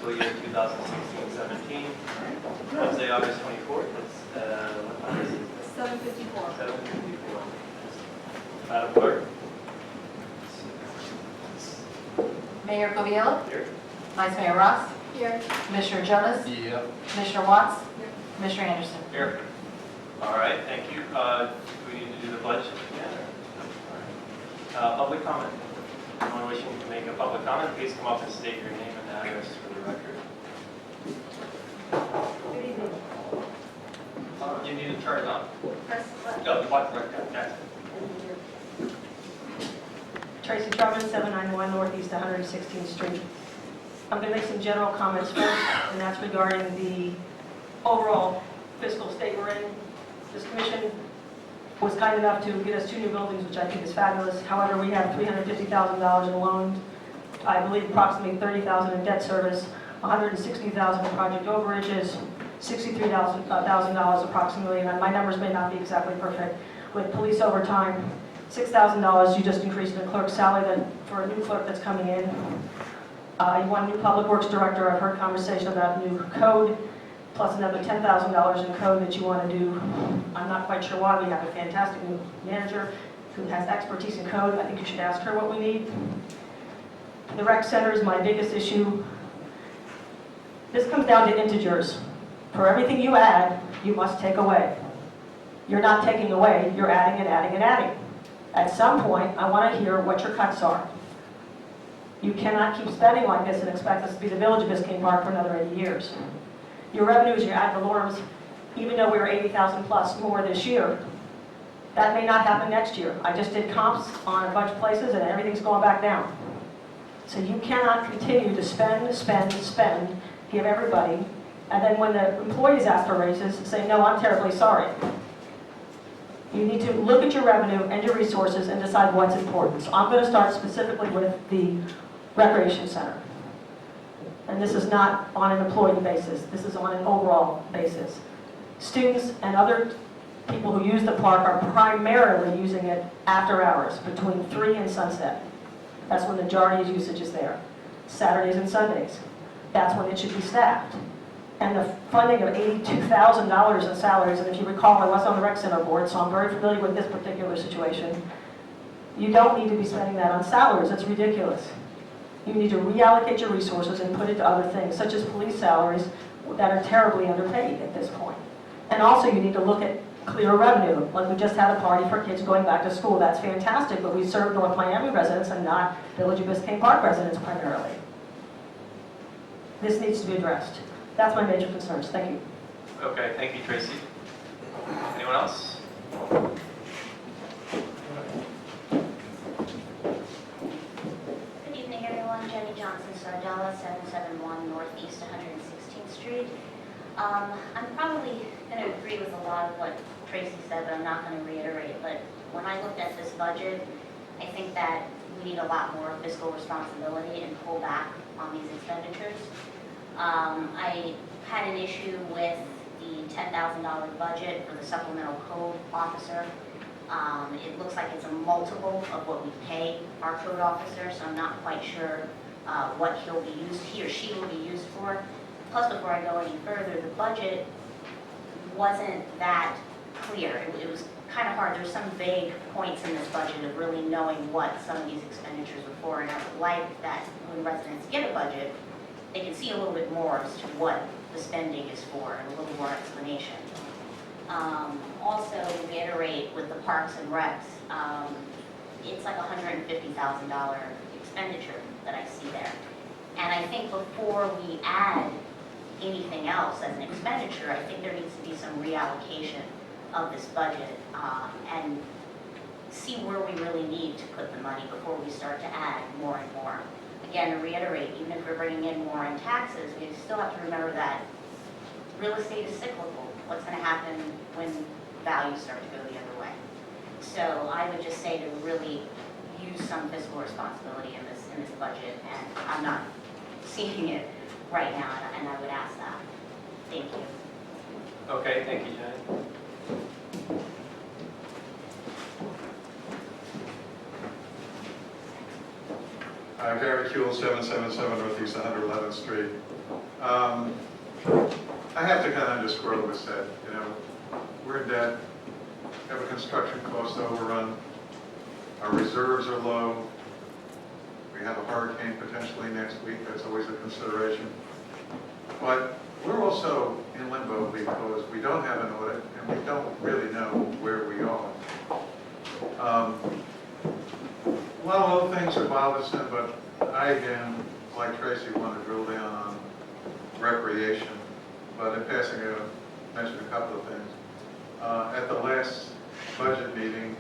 fiscal year 2016-17, Wednesday, August 24th. What time is it? 7:54. 7:54. Madam Clerk? Mayor Coviello, Here. Vice Mayor Ross, Here. Commissioner Jonas, Yep. Commissioner Watts, Here. Commissioner Anderson. Here. All right, thank you. Do we need to do the pledge again? Public comment. Anyone wishing to make a public comment, please come up and state your name and address for the record. Good evening. You need to turn it on. Press left. Go, watch, that's it. Tracy Drummond, 791 Northeast 116th Street. I'm going to make some general comments first, and that's regarding the overall fiscal state we're in. This commission was kind enough to get us 2 new buildings, which I think is fabulous. However, we have $350,000 in loans, I believe approximately $30,000 in debt service, $160,000 in project overages, $63,000 approximately, and my numbers may not be exactly perfect, with police overtime, $6,000 you just increased in the clerk's salary for a new clerk that's coming in. You want a new public works director. I've heard conversation about new code, plus another $10,000 in code that you want to do. I'm not quite sure why. We have a fantastic new manager who has expertise in code. I think you should ask her what we need. The rec center is my biggest issue. This comes down to integers. For everything you add, you must take away. You're not taking away, you're adding and adding and adding. At some point, I want to hear what your cuts are. You cannot keep spending like this and expect us to be the village of Biscayne Park for another 80 years. Your revenues, your ad valorem, even though we were 80,000 plus more this year, that may not happen next year. I just did comps on a bunch of places and everything's going back down. So you cannot continue to spend, give everybody, and then when the employees ask for raises, say, no, I'm terribly sorry. You need to look at your revenue and your resources and decide what's important. So I'm going to start specifically with the recreation center. And this is not on an employee basis. This is on an overall basis. Students and other people who use the park are primarily using it after hours, between 3 and sunset. That's when the majority of usage is there. Saturdays and Sundays. That's when it should be staffed. And the funding of $82,000 in salaries, and if you recall, I was on the rec center board, so I'm very familiar with this particular situation. You don't need to be spending that on salaries. It's ridiculous. You need to reallocate your resources and put it to other things, such as police salaries that are terribly underpaid at this point. And also you need to look at clear revenue. Like we just had a party for kids going back to school. That's fantastic, but we serve North Miami residents and not Village of Biscayne Park residents primarily. This needs to be addressed. That's my major concerns. Thank you. Okay, thank you, Tracy. Anyone else? Good evening, everyone. Jenny Johnson Sardella, 771 Northeast 116th Street. I'm probably going to agree with a lot of what Tracy said, but I'm not going to reiterate. But when I looked at this budget, I think that we need a lot more fiscal responsibility and pull back on these expenditures. I had an issue with the $10,000 budget for the supplemental code officer. It looks like it's a multiple of what we pay our code officer, so I'm not quite sure what he or she will be used for. Plus, before I go any further, the budget wasn't that clear. It was kind of hard. There's some vague points in this budget of really knowing what some of these expenditures are for, and I would like that when residents get a budget, they can see a little bit more as to what the spending is for and a little more explanation. Also, to reiterate with the parks and recs, it's like a $150,000 expenditure that I see there. And I think before we add anything else as an expenditure, I think there needs to be some reallocation of this budget and see where we really need to put the money before we start to add more and more. Again, to reiterate, even if we're bringing in more in taxes, we still have to remember that real estate is cyclical. What's going to happen when values start to go the other way? So I would just say to really use some fiscal responsibility in this budget, and I'm not seeing it right now, and I would ask that. Thank you. Okay, thank you, Jenny. Gary Kuehl, 777 Northeast 111th Street. I have to kind of underscore what was said. You know, we're in debt, have a construction cost overrun, our reserves are low, we have a hurricane potentially next week, that's always a consideration. But we're also in limbo because we don't have an audit and we don't really know where we are. A lot of other things are bothersome, but I, again, like Tracy, want to drill down on recreation. But in passing, I mentioned a couple of things. At the last budget meeting,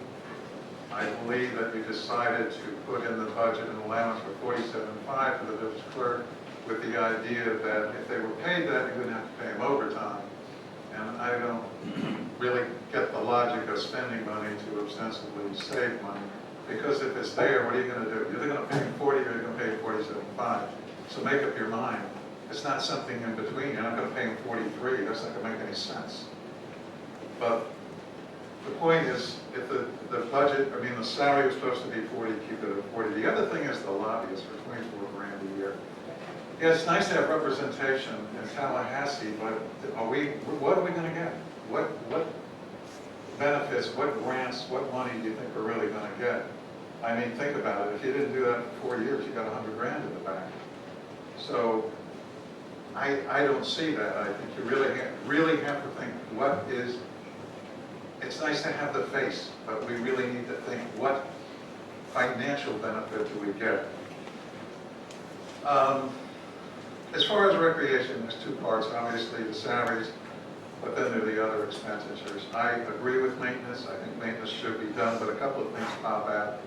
I believe that we decided to put in the budget an allowance for $47,500 for the village clerk, with the idea that if they were paid that, we wouldn't have to pay them overtime. And I don't really get the logic of spending money to ostensibly save money, because if it's there, what are you going to do? You're either going to pay them 40 or you're going to pay $47,500. So make up your mind. It's not something in between. You're not going to pay them 43. That's not going to make any sense. But the point is, if the budget, I mean, the salary was supposed to be 40, keep it at 40. The other thing is the lobbyists for 24 grand a year. Yeah, it's nice to have representation in Tallahassee, but what are we going to get? What benefits, what grants, what money do you think we're really going to get? I mean, think about it. If you didn't do that for 4 years, you got 100 grand in the bank. So I don't see that. I think you really have to think, what is, it's nice to have the face, but we really need to think, what financial benefit do we get? As far as recreation, there's two parts. Obviously, the salaries, but then there are the other expenditures. I agree with maintenance. I think maintenance should be done, but a couple of things pop out.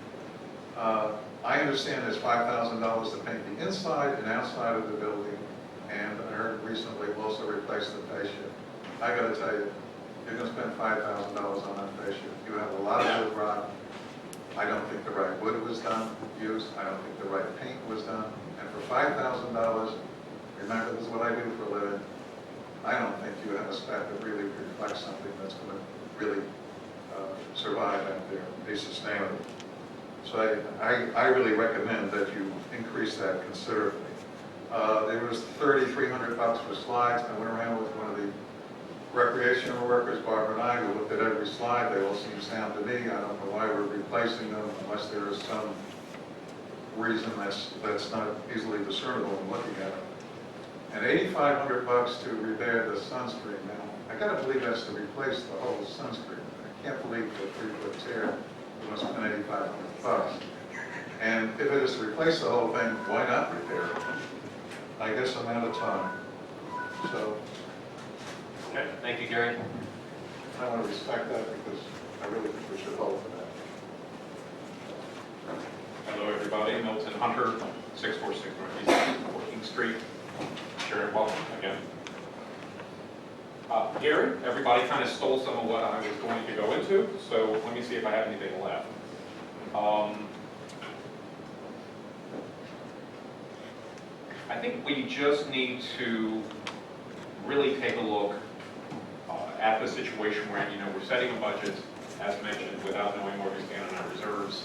I understand there's $5,000 to paint the inside and outside of the building, and I heard recently we'll also replace the fascia. I got to tell you, you're going to spend $5,000 on that fascia. You have a lot of wood rot. I don't think the right wood was used. I don't think the right paint was done. And for $5,000, remember, this is what I do for a living, I don't think you have a spec that really reflects something that's going to really survive out there, be sustainable. So I really recommend that you increase that considerably. There was $3,300 for slides. I went around with one of the recreational workers, Barbara and I, we looked at every slide. They all seem sound to me. I don't know why we're replacing them unless there is some reason that's not easily discernible in looking at them. And $8,500 to repair the sunscreen. Now, I gotta believe that's to replace the whole sunscreen. I can't believe for a 3-foot tear, we must spend $8,500. And if it is to replace the whole thing, why not repair it? I guess I'm out of time. So, Okay, thank you, Gary. I want to respect that because I really think we should vote for that. Hello, everybody. Milton Hunter, 646 Northeast 14th Street. Sharon, welcome again. Gary, everybody kind of stole some of what I was going to go into, so let me see if I have anything left. I think we just need to really take a look at the situation where, you know, we're setting a budget, as mentioned, without knowing where we stand on our reserves.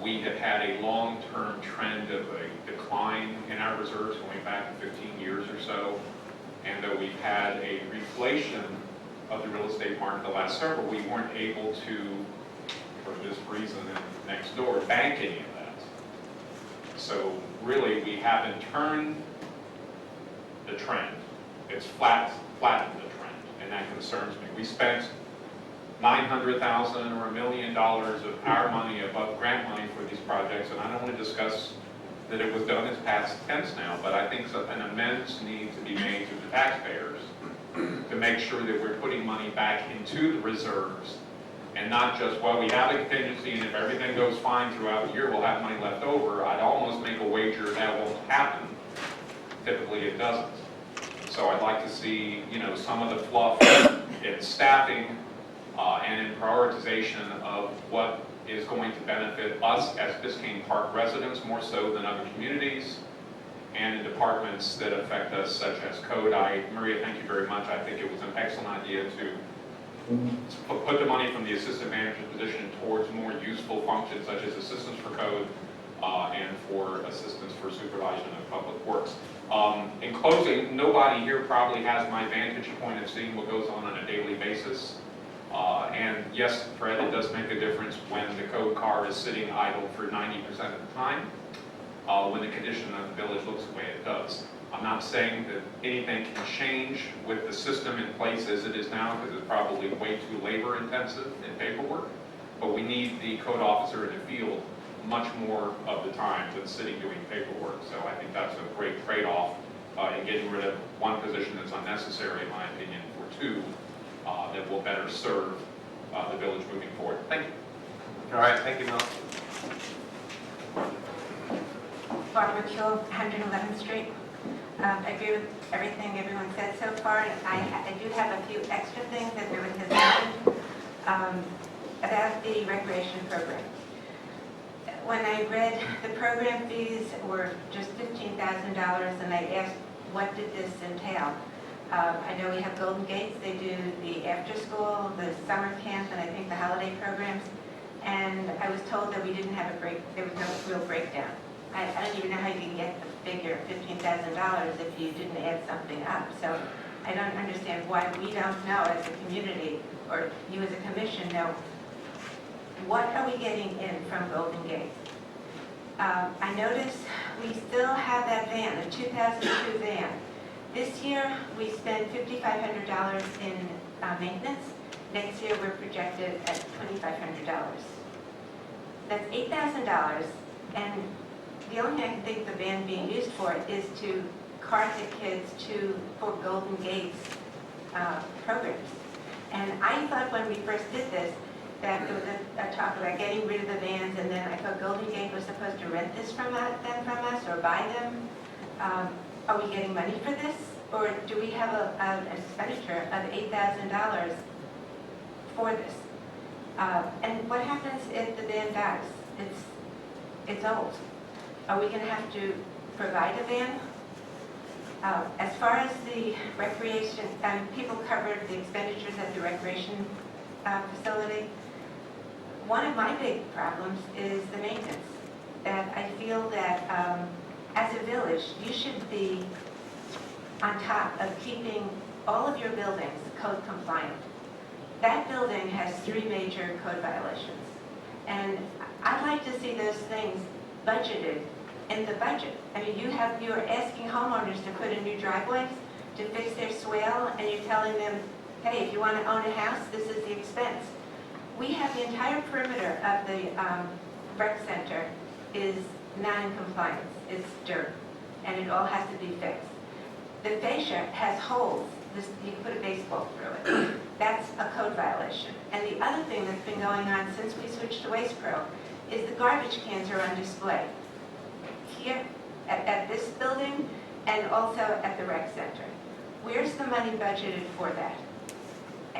We have had a long-term trend of a decline in our reserves going back 15 years or so, and though we've had a reflation of the real estate market the last several, we weren't able to, for this reason and next door, bank any of that. So really, we haven't turned the trend. It's flattened the trend, and that concerns me. We spent $900,000 or $1 million of our money above grant money for these projects, and I don't want to discuss that it was done as past tense now, but I think an amends need to be made to the taxpayers to make sure that we're putting money back into the reserves and not just, well, we have a contingency and if everything goes fine throughout the year, we'll have money left over. I'd almost make a wager that won't happen. Typically it doesn't. So I'd like to see, you know, some of the fluff in staffing and in prioritization of what is going to benefit us as Biscayne Park residents more so than other communities, and in departments that affect us, such as code. Maria, thank you very much. I think it was an excellent idea to put the money from the assistant manager's position towards more useful functions, such as assistance for code and for assistance for supervision of public works. In closing, nobody here probably has my vantage point of seeing what goes on a daily basis. And yes, Fred, it does make a difference when the code car is sitting idle for 90% of the time, when the condition of the village looks the way it does. I'm not saying that anything can change with the system in place as it is now, because it's probably way too labor intensive and paperwork, but we need the code officer in the field much more of the time than sitting doing paperwork. So I think that's a great trade-off in getting rid of one position that's unnecessary, in my opinion, for two that will better serve the village moving forward. Thank you. All right, thank you, Mel. Barbara Kill, 111th Street. I agree with everything everyone said so far, and I do have a few extra things that everyone has mentioned about the recreation program. When I read the program fees were just $15,000, and I asked, what did this entail? I know we have Golden Gates, they do the after school, the summer camp, and I think the holiday programs, and I was told that we didn't have there was no real breakdown. I don't even know how you can get the figure of $15,000 if you didn't add something up. So I don't understand why we don't know as a community, or you as a commission know, what are we getting in from Golden Gate? I notice we still have that van, a 2002 van. This year we spent $5,500 in maintenance. Next year we're projected at $2,500. That's $8,000, and the only thing I can think the van being used for is to cart the kids for Golden Gates programs. And I thought when we first did this, that there was a talk about getting rid of the vans, and then I thought Golden Gate was supposed to rent this from us or buy them. Are we getting money for this? Or do we have an expenditure of $8,000 for this? And what happens if the van dies? It's old. Are we going to have to provide a van? As far as the recreation, people covered the expenditures at the recreation facility. One of my big problems is the maintenance. That I feel that as a village, you should be on top of keeping all of your buildings code compliant. That building has 3 major code violations. And I'd like to see those things budgeted in the budget. I mean, you're asking homeowners to put in new driveways, to fix their swale, and you're telling them, hey, if you want to own a house, this is the expense. We have the entire perimeter of the rec center is not in compliance. It's dirt, and it all has to be fixed. The fascia has holes. You can put a baseball through it. That's a code violation. And the other thing that's been going on since we switched to Waste Pro is the garbage cans are on display here at this building and also at the rec center. Where's the money budgeted for that?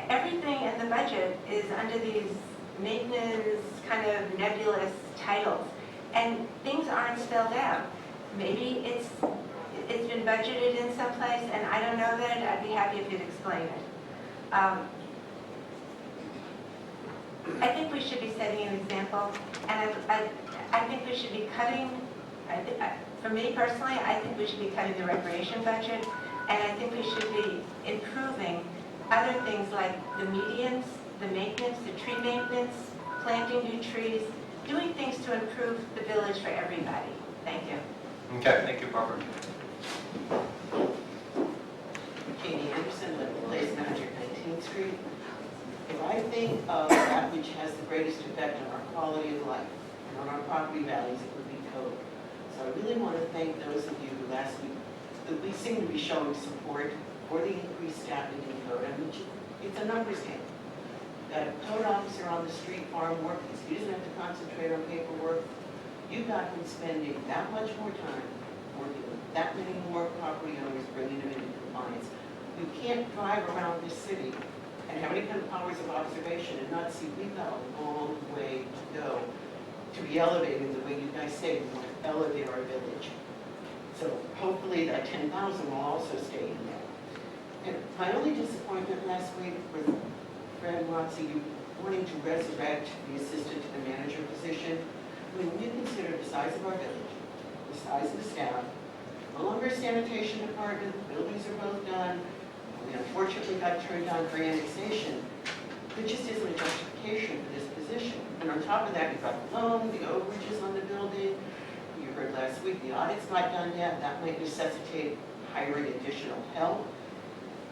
Everything in the budget is under these maintenance kind of nebulous titles, and things aren't spelled out. Maybe it's been budgeted in some place, and I don't know that. I'd be happy if you'd explain it. I think we should be setting an example, and I think we should be cutting, for me personally, I think we should be cutting the recreation budget, and I think we should be improving other things like the medians, the maintenance, the tree maintenance, planting new trees, doing things to improve the village for everybody. Thank you. Okay, thank you, Barbara. Katie Anderson, Living Place, 119th Street. If I think of that which has the greatest effect on our quality of life and on our property values, it would be code. So I really want to thank those of you who last week, that we seem to be showing support for the increased staffing in code, and which it's a numbers game. Got a code officer on the street farm working, so he doesn't have to concentrate on paperwork. You got him spending that much more time working with that many more property owners, bringing them into compliance. You can't drive around this city and have any kind of powers of observation and not see we've got a long way to go to be elevating the way you guys say we want to elevate our village. So hopefully that 10,000 will also stay in there. And my only disappointment last week was Fred Watson, you wanting to resurrect the assistant to the manager position. I mean, when you consider the size of our village, the size of the staff, the no longer a sanitation department, the buildings are both done. We unfortunately got turned down for annexation. There just isn't a justification for this position. And on top of that, you've got the loan, the overages on the building. You heard last week, the audit's not done yet. That might necessitate hiring additional help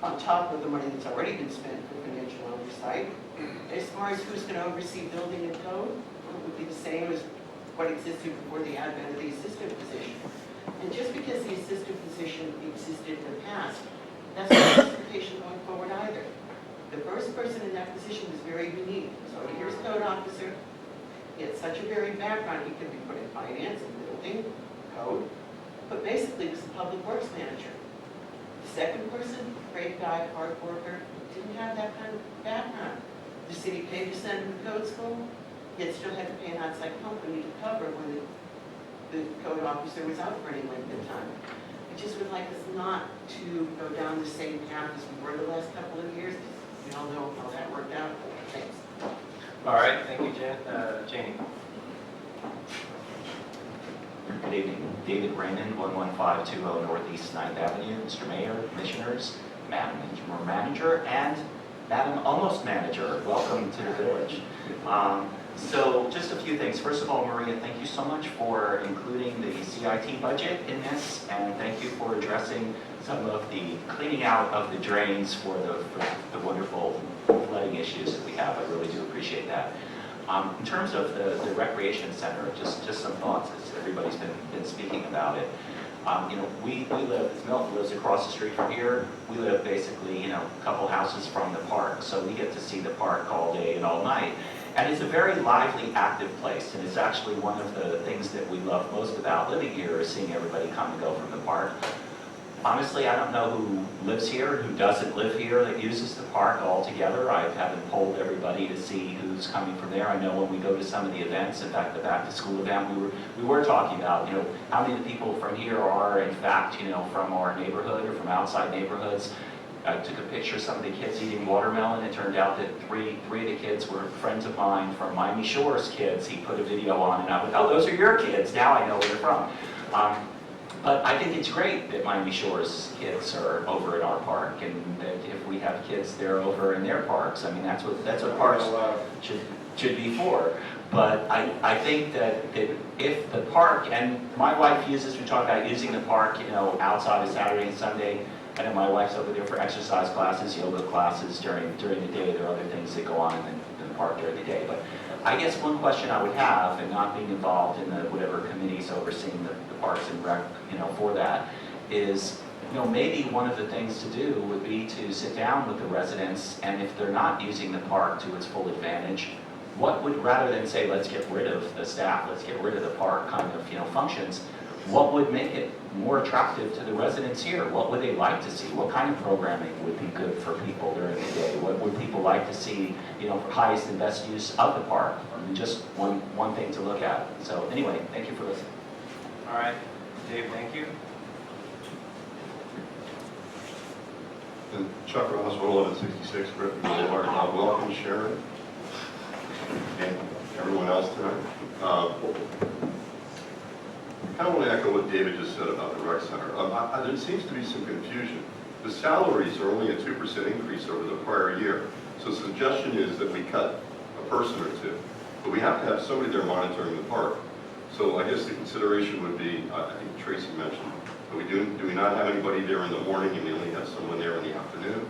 on top of the money that's already been spent for financial oversight. As far as who's going to oversee building and code, well, it would be the same as what existed before the advent of the assistant position. And just because the assistant position existed in the past, that's not justification going forward either. The first person in that position was very unique. So here's code officer. He had such a varied background, he could be put in finance and building, code, but basically he was the public works manager. The second person, great guy, hard worker, didn't have that kind of background. The city paid to send him to code school, yet still had to pay an outside company to cover when the code officer was out for any length of time. I just would like us not to go down the same path as we were the last couple of years. We all know how that worked out. Thanks. All right, thank you, Janie. Good evening. David Raymond, 11520 Northeast 9th Avenue. Mr. Mayor, Commissioners, Madam Manager, and Madam Almost Manager, welcome to the village. So just a few things. First of all, Maria, thank you so much for including the CIT budget in this, and thank you for addressing some of the cleaning out of the drains for the wonderful flooding issues that we have. I really do appreciate that. In terms of the recreation center, just some thoughts, as everybody's been speaking about it. We live, as Milton lives across the street from here, we live basically, a couple houses from the park, so we get to see the park all day and all night. And it's a very lively, active place, and it's actually one of the things that we love most about living here is seeing everybody come and go from the park. Honestly, I don't know who lives here, who doesn't live here, that uses the park altogether. I haven't polled everybody to see who's coming from there. I know when we go to some of the events, in fact, the back-to-school event, we were talking about, how many people from here are, in fact, from our neighborhood or from outside neighborhoods. I took a picture of some of the kids eating watermelon. It turned out that three of the kids were friends of mine from Miami Shores kids. He put a video on, and I went, oh, those are your kids. Now I know where they're from. But I think it's great that Miami Shores kids are over at our park, and that if we have kids, they're over in their parks. I mean, that's what parks should be for. But I think that if the park, and my wife uses, we talk about using the park, outside of Saturday and Sunday. I know my wife's over there for exercise classes, yoga classes during the day. There are other things that go on in the park during the day. But I guess one question I would have, and not being involved in whatever committees overseeing the Parks and Rec, for that, is, maybe one of the things to do would be to sit down with the residents, and if they're not using the park to its full advantage, what would, rather than say, let's get rid of the staff, let's get rid of the park kind of, functions, what would make it more attractive to the residents here? What would they like to see? What kind of programming would be good for people during the day? What would people like to see, for highest and best use of the park? I mean, just one thing to look at. So anyway, thank you for listening. All right, Dave, thank you. And Chuck Ross, 1166 Griffin Boulevard. Welcome, Sharon, and everyone else tonight. I kind of want to echo what David just said about the rec center. There seems to be some confusion. The salaries are only a 2% increase over the prior year. So the suggestion is that we cut a person or two. But we have to have somebody there monitoring the park. So I guess the consideration would be, I think Tracy mentioned, do we not have anybody there in the morning and we only have someone there in the afternoon?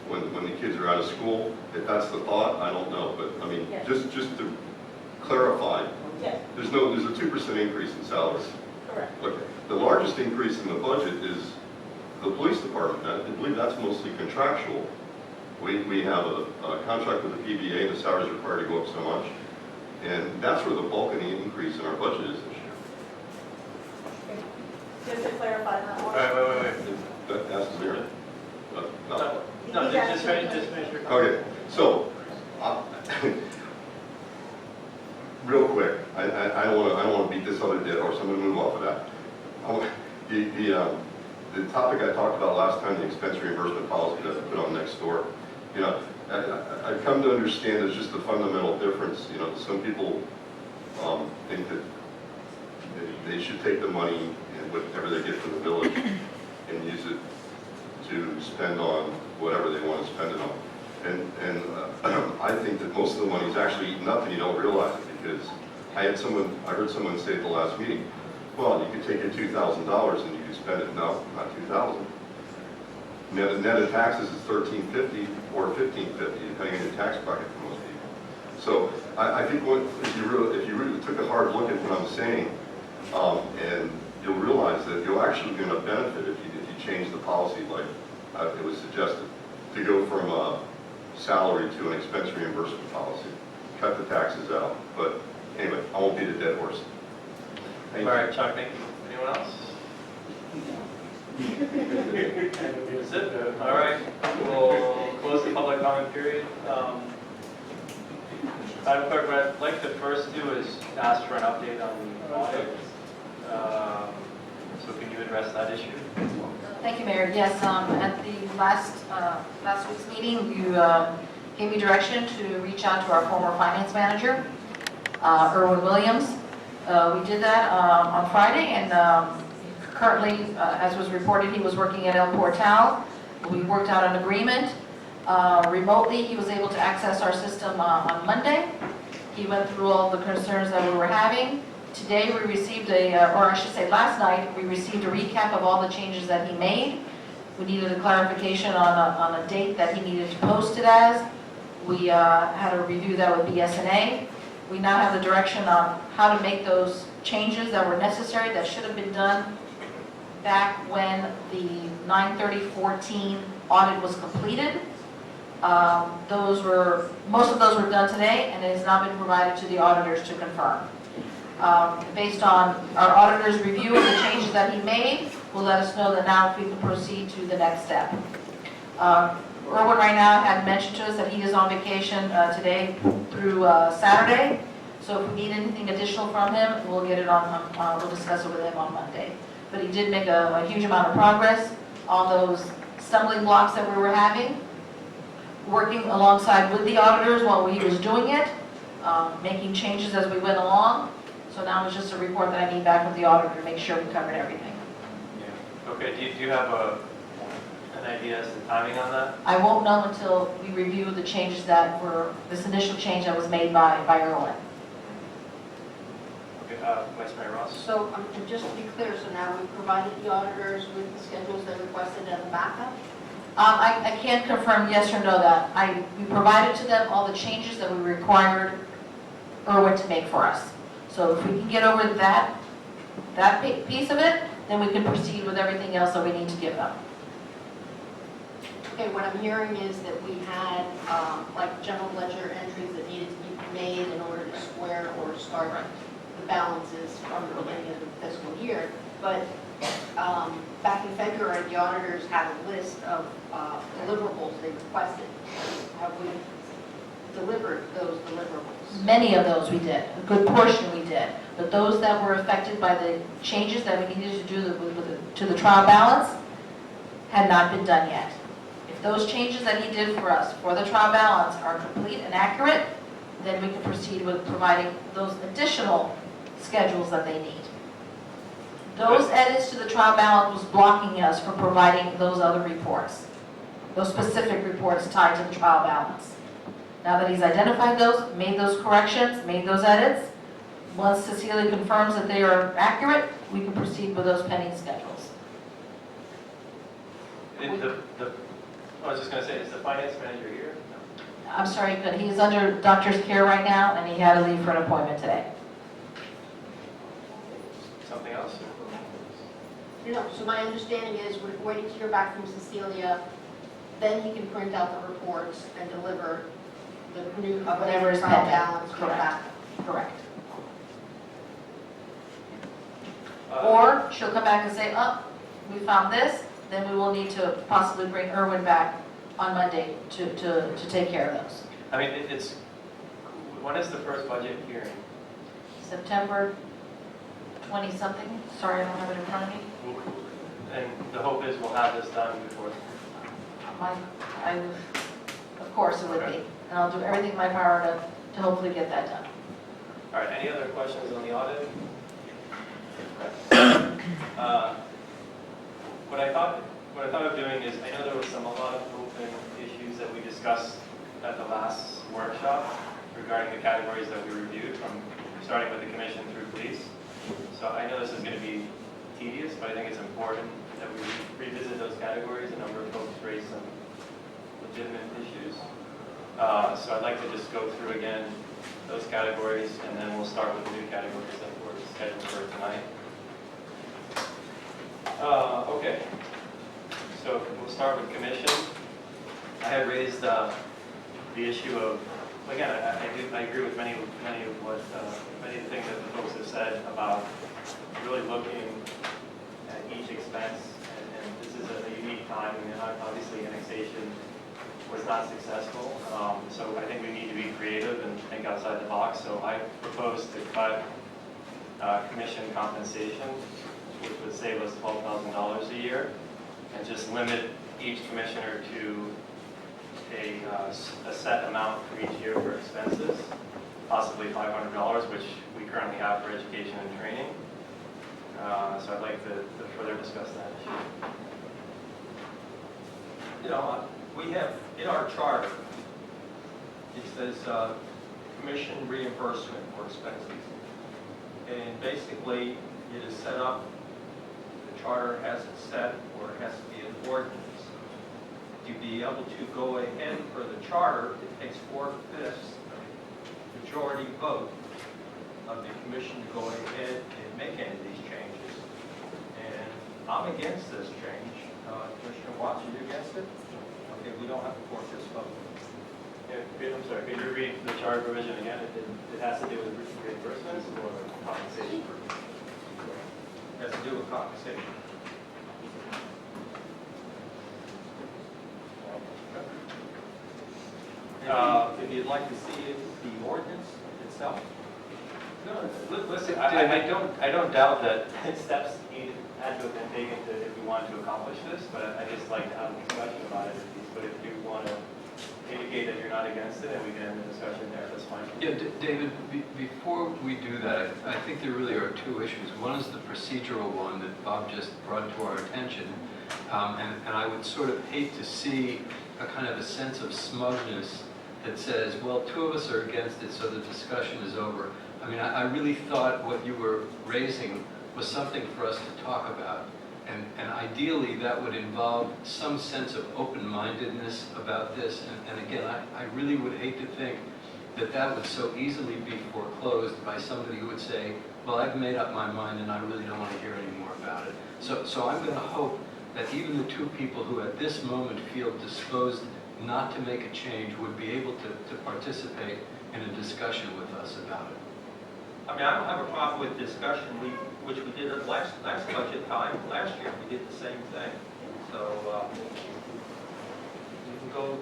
When the kids are out of school? If that's the thought, I don't know. But I mean, Yes. just to clarify, Yes, there's a 2% increase in salaries. correct. Okay. The largest increase in the budget is the police department. I believe that's mostly contractual. We have a contract with the PBA, the salaries are required to go up so much. And that's where the bulk of the increase in our budget is this year. Just to clarify that one. Wait. That's the mayor. No, just finish your comment. Okay, so, real quick, I don't want to beat this other dead horse. I'm going to move off of that. The topic I talked about last time, the expense reimbursement policy that I put on next door, I've come to understand there's just a fundamental difference. Some people think that they should take the money and whatever they get from the village and use it to spend on whatever they want to spend it on. And I think that most of the money is actually eaten up and you don't realize it, because I heard someone say at the last meeting, well, you could take your $2,000 and you could spend it. No, not 2,000. Net of taxes is $1,350 or $1,550, depending on your tax bracket for most people. So I think if you really took a hard look at what I'm saying, and you'll realize that you're actually going to benefit if you change the policy like it was suggested, to go from a salary to an expense reimbursement policy. Cut the taxes out. But anyway, I won't beat a dead horse. All right, Chuck, thank you. Anyone else? That's it? All right, we'll close the public comment period. Madam Clerk, what I'd like to first do is ask for an update on the audit. So can you address that issue? Thank you, Mayor. Yes, at the last week's meeting, you gave me direction to reach out to our former finance manager, Irwin Williams. We did that on Friday, and currently, as was reported, he was working at El Portal. We worked out an agreement. Remotely, he was able to access our system on Monday. He went through all the concerns that we were having. Today, we received or I should say last night, we received a recap of all the changes that he made. We needed a clarification on a date that he needed to post it as. We had to review that with BSNA. We now have the direction on how to make those changes that were necessary, that should have been done back when the 9/30/14 audit was completed. Most of those were done today, and it has now been provided to the auditors to confirm. Based on our auditor's review of the changes that he made, will let us know that now we can proceed to the next step. Irwin right now had mentioned to us that he is on vacation today through Saturday. So if we need anything additional from him, we'll get it we'll discuss it with him on Monday. But he did make a huge amount of progress on those stumbling blocks that we were having, working alongside with the auditors while he was doing it, making changes as we went along. So now it's just a report that I need back from the auditor to make sure we covered everything. Yeah. Okay, do you have an idea as to timing on that? I won't know until we review the changes that were, this initial change that was made by Irwin. Okay, Vice Mayor Ross? So just to be clear, so now we've provided the auditors with the schedules they requested as a backup? I can't confirm yes or no that. We provided to them all the changes that we required Irwin to make for us. So if we can get over that piece of it, then we can proceed with everything else that we need to give them. Okay, what I'm hearing is that we had like general ledger entries that needed to be made in order to square or start the balances from the beginning of the fiscal year. But back in February, the auditors had a list of deliverables they requested. Have we delivered those deliverables? Many of those we did, a good portion we did, but those that were affected by the changes that we needed to do to the trial balance had not been done yet. If those changes that he did for us for the trial balance are complete and accurate, then we can proceed with providing those additional schedules that they need. Those edits to the trial balance was blocking us from providing those other reports, those specific reports tied to the trial balance. Now that he's identified those, made those corrections, made those edits, once Cecilia confirms that they are accurate, we can proceed with those pending schedules. I was just going to say, is the finance manager here? No. I'm sorry, but he's under doctor's care right now, and he had to leave for an appointment today. Something else? No, so my understanding is we're waiting to hear back from Cecilia, then he can print out the reports and deliver the new Whatever is trial pending. balance. Correct. Correct. Uh, Or she'll come back and say, oh, we found this, then we will need to possibly bring Irwin back on Monday to take care of those. I mean, when is the first budget hearing? September 20-something, sorry, I don't have it in front of me. And the hope is we'll have this done before. Of course it would be, and I'll do everything in my power to hopefully get that done. All right, any other questions on the audit? What I thought of doing is, I know there was a lot of open issues that we discussed at the last workshop regarding the categories that we reviewed, from starting with the commission through police. So I know this is going to be tedious, but I think it's important that we revisit those categories. A number of folks raised some legitimate issues. So I'd like to just go through again those categories, and then we'll start with the new categories that were scheduled for tonight. Okay, so we'll start with commission. I had raised the issue of, again, I agree with many of the things that the folks have said about really looking at each expense, and this is a unique time. I mean, obviously annexation was not successful, so I think we need to be creative and think outside the box. So I propose to cut commission compensation, which would save us $12,000 a year, and just limit each commissioner to a set amount for each year for expenses, possibly $500, which we currently have for education and training. So I'd like to further discuss that issue. You know, we have, in our charter, it says commission reimbursement for expenses. And basically, it is set up, the charter has it set, or it has to be an ordinance. To be able to go ahead for the charter, it takes 4/5 majority vote of the commission to go ahead and make any of these changes. And I'm against this change. Commissioner Watts, are you against it? Okay, we don't have to force this vote. Yeah, I'm sorry, could you read the charter provision again? It has to do with reimbursements or compensation? It has to do with compensation. If you'd like to see the ordinance itself. No, listen, I don't doubt that steps had to have been taken if we wanted to accomplish this, but I just like to have a discussion about it. But if you want to indicate that you're not against it, and we can have a discussion there, that's fine. Yeah, David, before we do that, I think there really are two issues. One is the procedural one that Bob just brought to our attention, and I would sort of hate to see a kind of a sense of smugness that says, well, two of us are against it, so the discussion is over. I mean, I really thought what you were raising was something for us to talk about. And ideally, that would involve some sense of open-mindedness about this. And again, I really would hate to think that that would so easily be foreclosed by somebody who would say, well, I've made up my mind and I really don't want to hear any more about it. So I'm going to hope that even the two people who at this moment feel disposed not to make a change would be able to participate in a discussion with us about it. I mean, I don't have a problem with discussion, which we did at last budget time. Last year, we did the same thing. So, you can go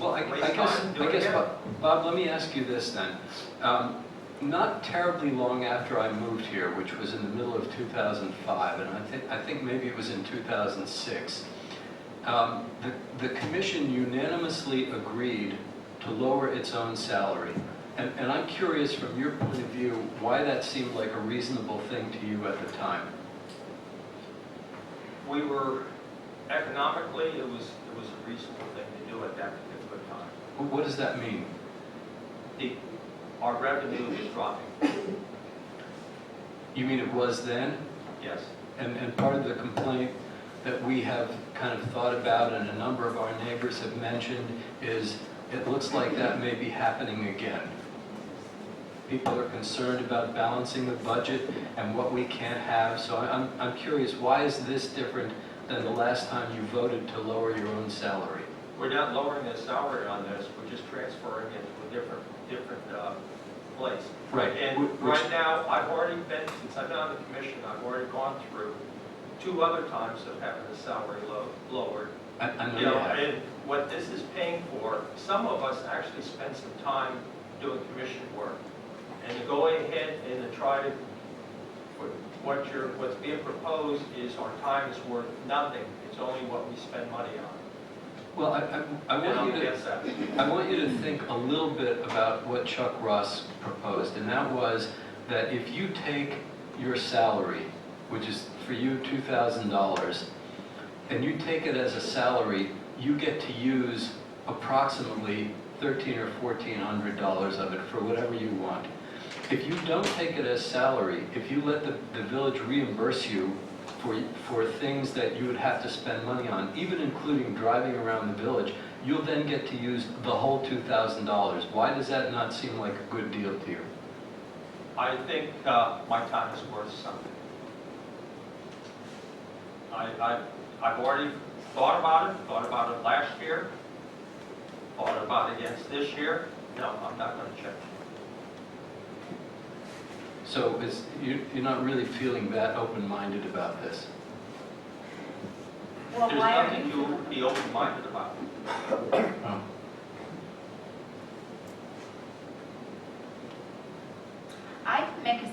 well, I guess, Bob, let me ask you this then. Not terribly long after I moved here, which was in the middle of 2005, and I think maybe it was in 2006, the commission unanimously agreed to lower its own salary. And I'm curious, from your point of view, why that seemed like a reasonable thing to you at the time. We were, economically, it was a reasonable thing to do at that particular time. What does that mean? Our revenue is dropping. You mean it was then? Yes. And part of the complaint that we have kind of thought about and a number of our neighbors have mentioned is it looks like that may be happening again. People are concerned about balancing the budget and what we can't have. So I'm curious, why is this different than the last time you voted to lower your own salary? We're not lowering the salary on this. We're just transferring it to a different place. Right. And right now, I've already been, since I've been on the commission, I've already gone through 2 other times of having the salary lowered. I know You know, you have. and what this is paying for, some of us actually spend some time doing commission work. And to go ahead and to try to, what's being proposed is our time is worth nothing. It's only what we spend money on. Well, I want you to think a little bit about what Chuck Ross proposed, and that was that if you take your salary, which is for you $2,000 and you take it as a salary, you get to use approximately $1,300 or $1,400 of it for whatever you want. If you don't take it as salary, if you let the village reimburse you for things that you would have to spend money on, even including driving around the village, you'll then get to use the whole $2,000. Why does that not seem like a good deal to you? I think my time is worth something. I've already thought about it last year, thought about it against this year. No, I'm not going to change. So you're not really feeling that open-minded about this? Well, There's why are nothing you? to be open-minded about. Oh. I make a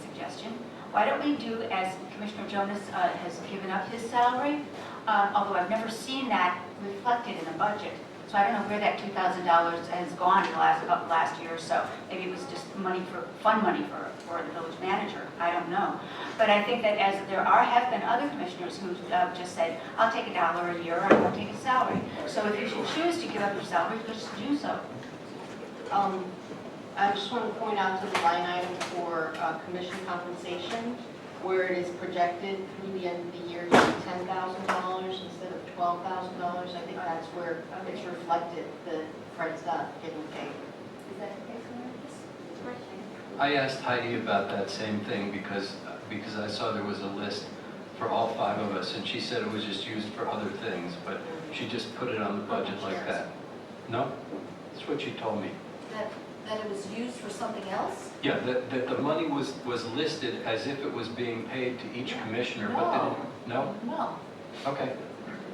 suggestion. Why don't we do as Commissioner Jonas has given up his salary, although I've never seen that reflected in the budget. So I don't know where that $2,000 has gone in the last year or so. Maybe it was just fun money for the village manager. I don't know. But I think that as there have been other commissioners who just said, I'll take $1 a year, I won't take a salary. So if you should choose to give up your salary, just do so. I just want to point out to the line item for commission compensation, where it is projected through the end of the year to be $10,000 instead of $12,000. I think that's where it's reflected that Fred's not getting paid. Is that okay for this? I asked Heidi about that same thing because I saw there was a list for all 5 of us, and she said it was just used for other things, but she just put it on the budget like that. No? That's what she told me. That it was used for something else? Yeah, that the money was listed as if it was being paid to each commissioner, but they didn't. No? No. Okay.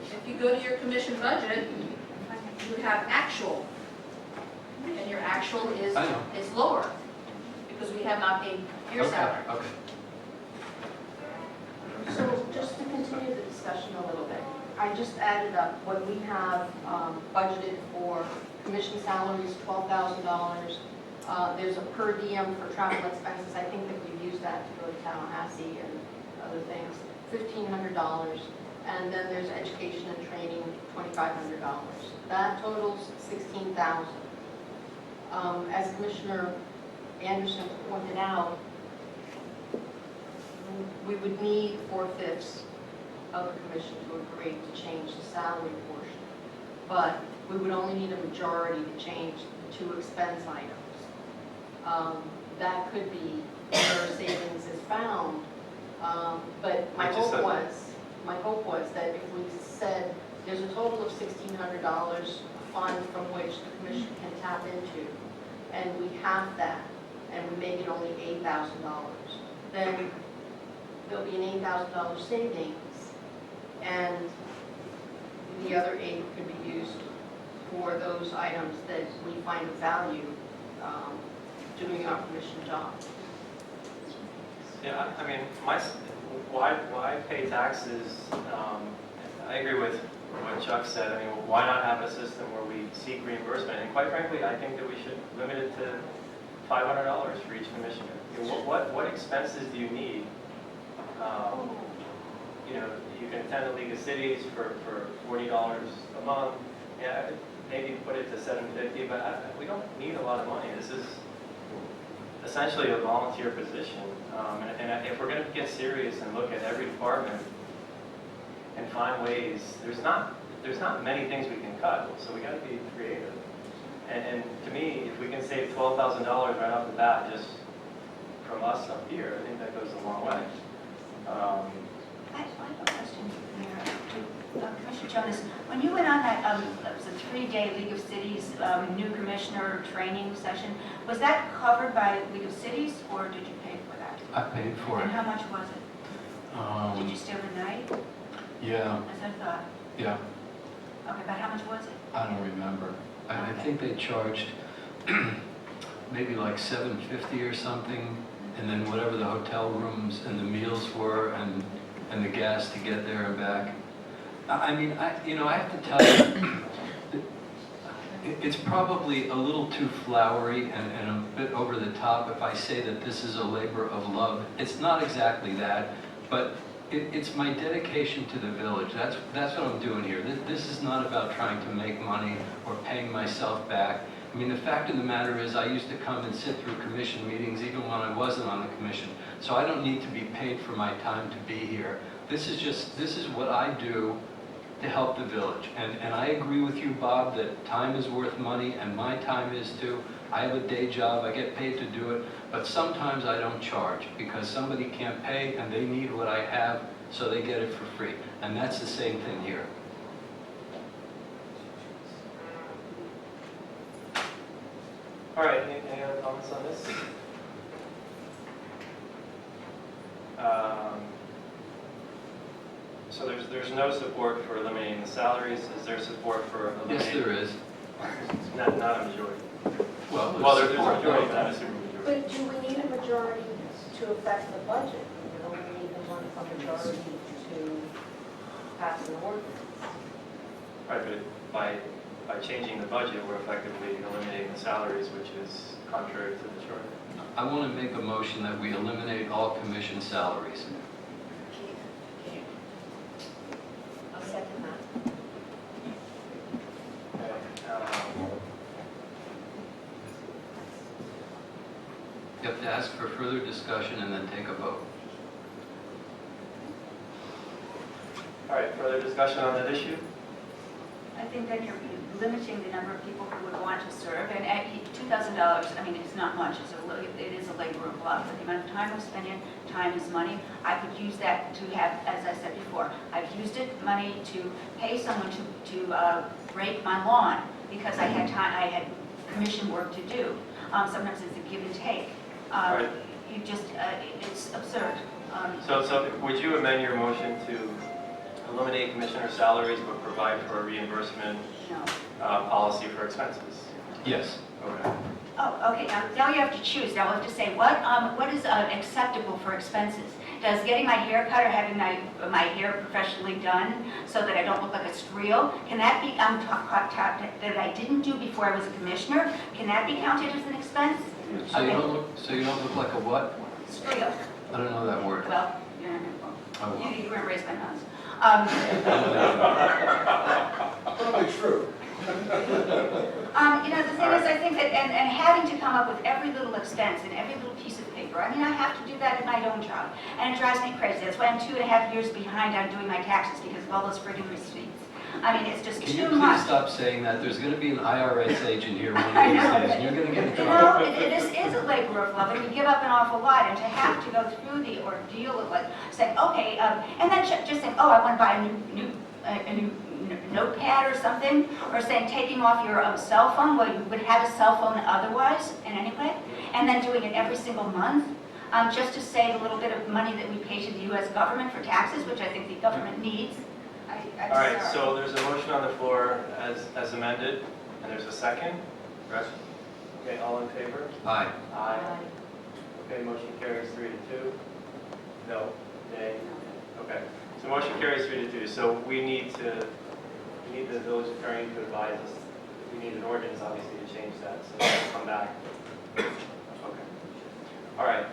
If you go to your commission budget, you have actual, and your actual is I know. lower, because we have not paid your salary. Okay. So just to continue the discussion a little bit, I just added up what we have budgeted for commission salaries, $12,000. There's a per diem for travel expenses. I think that we've used that to go to Tallahassee and other things, $1,500. And then there's education and training, $2,500. That totals $16,000. As Commissioner Anderson pointed out, we would need 4/5 of the commission to agree to change the salary portion. But we would only need a majority to change the 2 expense items. That could be where savings is found. But my hope was that if we said there's a total of $1,600 fund from which the commission can tap into, and we have that, and we make it only $8,000, then there'll be an $8,000 savings, and the other 8 could be used for those items that we find of value doing our commission job. Yeah, I mean, why pay taxes? I agree with what Chuck said. I mean, why not have a system where we seek reimbursement? And quite frankly, I think that we should limit it to $500 for each commissioner. What expenses do you need? You know, you can attend the League of Cities for $40 a month. Yeah, maybe put it to $750, but we don't need a lot of money. This is essentially a volunteer position. And if we're going to get serious and look at every department and find ways, there's not many things we can cut, so we got to be creative. And to me, if we can save $12,000 right off the bat just from us up here, I think that goes a long way. I have a question here. Commissioner Jonas, when you went on that was a 3-day League of Cities new commissioner training session, was that covered by League of Cities, or did you pay for that? I paid for And it. how much was it? Did you stay overnight? Yeah, As I thought. yeah. Okay, but how much was it? I don't remember. I Okay. think they charged maybe like $750 or something, and then whatever the hotel rooms and the meals were, and the gas to get there and back. I mean, I have to tell you, it's probably a little too flowery and a bit over the top if I say that this is a labor of love. It's not exactly that, but It's my dedication to the village. That's what I'm doing here. This is not about trying to make money or paying myself back. I mean, the fact of the matter is I used to come and sit through commission meetings even when I wasn't on the commission. So I don't need to be paid for my time to be here. This is what I do to help the village. And I agree with you, Bob, that time is worth money, and my time is too. I have a day job, I get paid to do it, but sometimes I don't charge because somebody can't pay and they need what I have, so they get it for free. And that's the same thing here. All right, any other comments on this? So there's no support for eliminating the salaries. Is there support for eliminating? Yes, there is. Not a majority. Well, There's a support. majority, not a super majority. But do we need a majority to affect the budget? You know, we need a majority to pass an ordinance. Right, but by changing the budget, we're effectively eliminating the salaries, which is contrary to the charter. I want to make a motion that we eliminate all commission salaries. I'll second that. Okay, You have to ask for further discussion and then take a vote. All right, further discussion on that issue? I think that you're limiting the number of people who would want to serve, and at $2,000, I mean, it's not much, it is a labor of love, but the amount of time I'm spending, time is money. I could use that to have, as I said before, I've used it, money to pay someone to rake my lawn, because I had time, I had commission work to do. Sometimes it's a give and take. Right. You just, it's absurd. So would you amend your motion to eliminate commissioner salaries but provide for a reimbursement No. policy for expenses? Yes. Okay. Oh, okay, now you have to choose. Now we have to say, what is acceptable for expenses? Does getting my hair cut or having my hair professionally done so that I don't look like a streel, can that be, that I didn't do before I was a commissioner, can that be counted as an expense? So you don't look like a what? Streel. I don't know that word. Well, Oh, well. you weren't raised by nuns. Probably true. You know, the thing is, I think that, and having to come up with every little expense and every little piece of paper, I mean, I have to do that in my own job, and it drives me crazy. That's why I'm 2.5 years behind on doing my taxes, because of all those friggin' receipts. I mean, it's just Can you too please much. stop saying that? There's going to be an IRS agent here one of I these know. days, and you're going to get in You trouble. know, this is a labor of love, and you give up an awful lot, and to have to go through the ordeal of like saying, okay, and then just saying, oh, I want to buy a new notepad or something, or saying taking off your cell phone, well, you would have a cell phone otherwise in any way, and then doing it every single month, just to save a little bit of money that we pay to the U.S. government for taxes, which I think the government needs. I'm All right, sorry. so there's a motion on the floor as amended, and there's a second. Rest? Okay, all in favor? Aye. Aye. Okay, motion carries 3-2. No, nay. Okay, so motion carries 3-2. So we need the village attorney to advise us. We need an ordinance, obviously, to change that, so we'll come back. Okay. All right,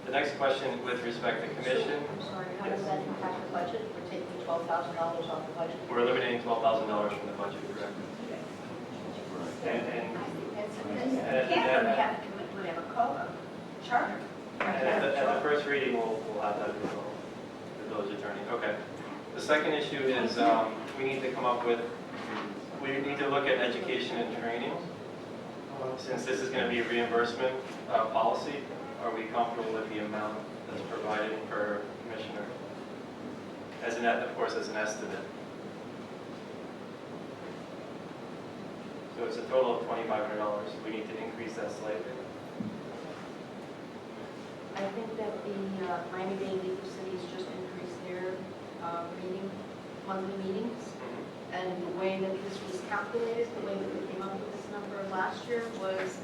the next question with respect to commission. I'm sorry, how does that impact the budget? We're taking $12,000 off the budget? We're eliminating $12,000 from the budget, correct? And Can't we have a charter? at the first reading, we'll have that from the village attorney. Okay. The second issue is we need to look at education and training. Since this is going to be a reimbursement policy, are we comfortable with the amount that's provided per commissioner? Of course, as an estimate. So it's a total of $2,500. We need to increase that slightly. I think that the Miami-Dade League of Cities just increased their monthly meetings. And the way that this was calculated, the way that we came up with this number last year was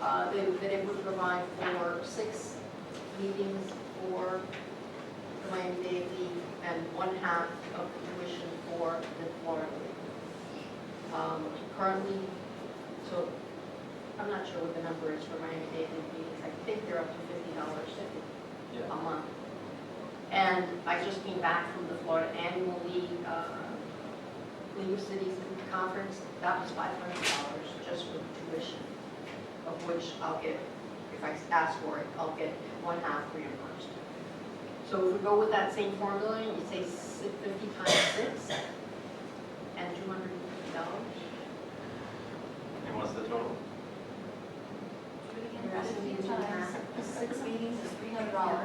that it would provide for 6 meetings for the Miami-Dade League and 1/2 of the tuition for the Florida League. Currently, so I'm not sure what the number is for Miami-Dade League meetings. I think they're up to $50 a month. And I just came back from the Florida Annual League of Cities Conference. That was $500 just for the tuition, of which I'll get, if I ask for it, I'll get 1/2 reimbursed. So if we go with that same formula, you say 50 times 6 and $250. And what's the total? Six meetings is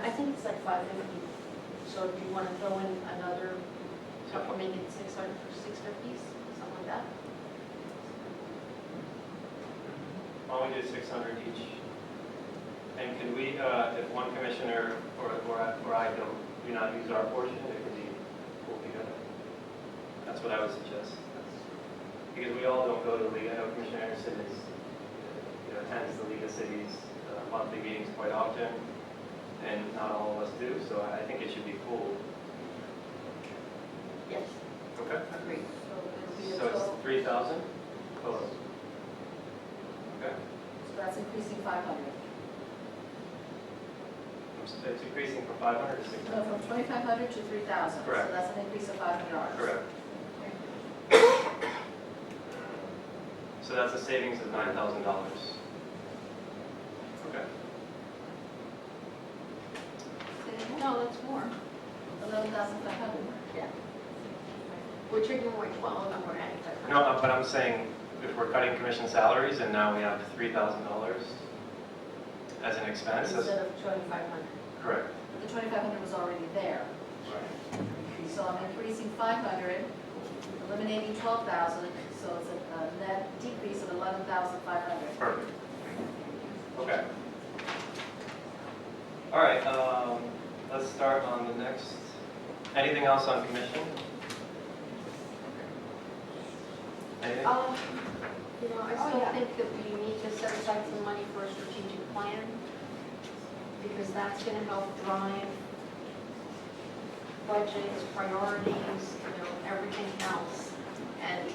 I think it's like 550. So if you want to throw in another, make it 600 for 650s, something like that. Why don't we do 600 each? And could we, if one commissioner or I do not use our portion, it could be pulled together? That's what I would suggest. Because we all don't go to the league. I know Commissioner Anderson is, attends the League of Cities monthly meetings quite often, and not all of us do, so I think it should be pooled. Yes, Okay? agreed. So it's 3,000 total. Okay? So that's increasing 500. It's increasing from 500 to 600. No, from 2,500 to 3,000. Correct. So that's an increase of $500. Correct. So that's a savings of $9,000. Okay. No, that's more. 11,500. Yeah. We're taking away 12 and we're adding 500. No, but I'm saying if we're cutting commission salaries and now we have $3,000 as an expense, that's Instead of 2,500. correct. But the 2,500 was already there. So I'm increasing 500, eliminating 12,000, so it's a net decrease of 11,500. Perfect. Okay. All right, let's start on the next. Anything else on commission? Anything? I still think that we need to set aside some money for a strategic plan, because that's going to help drive budgets, priorities, everything else. And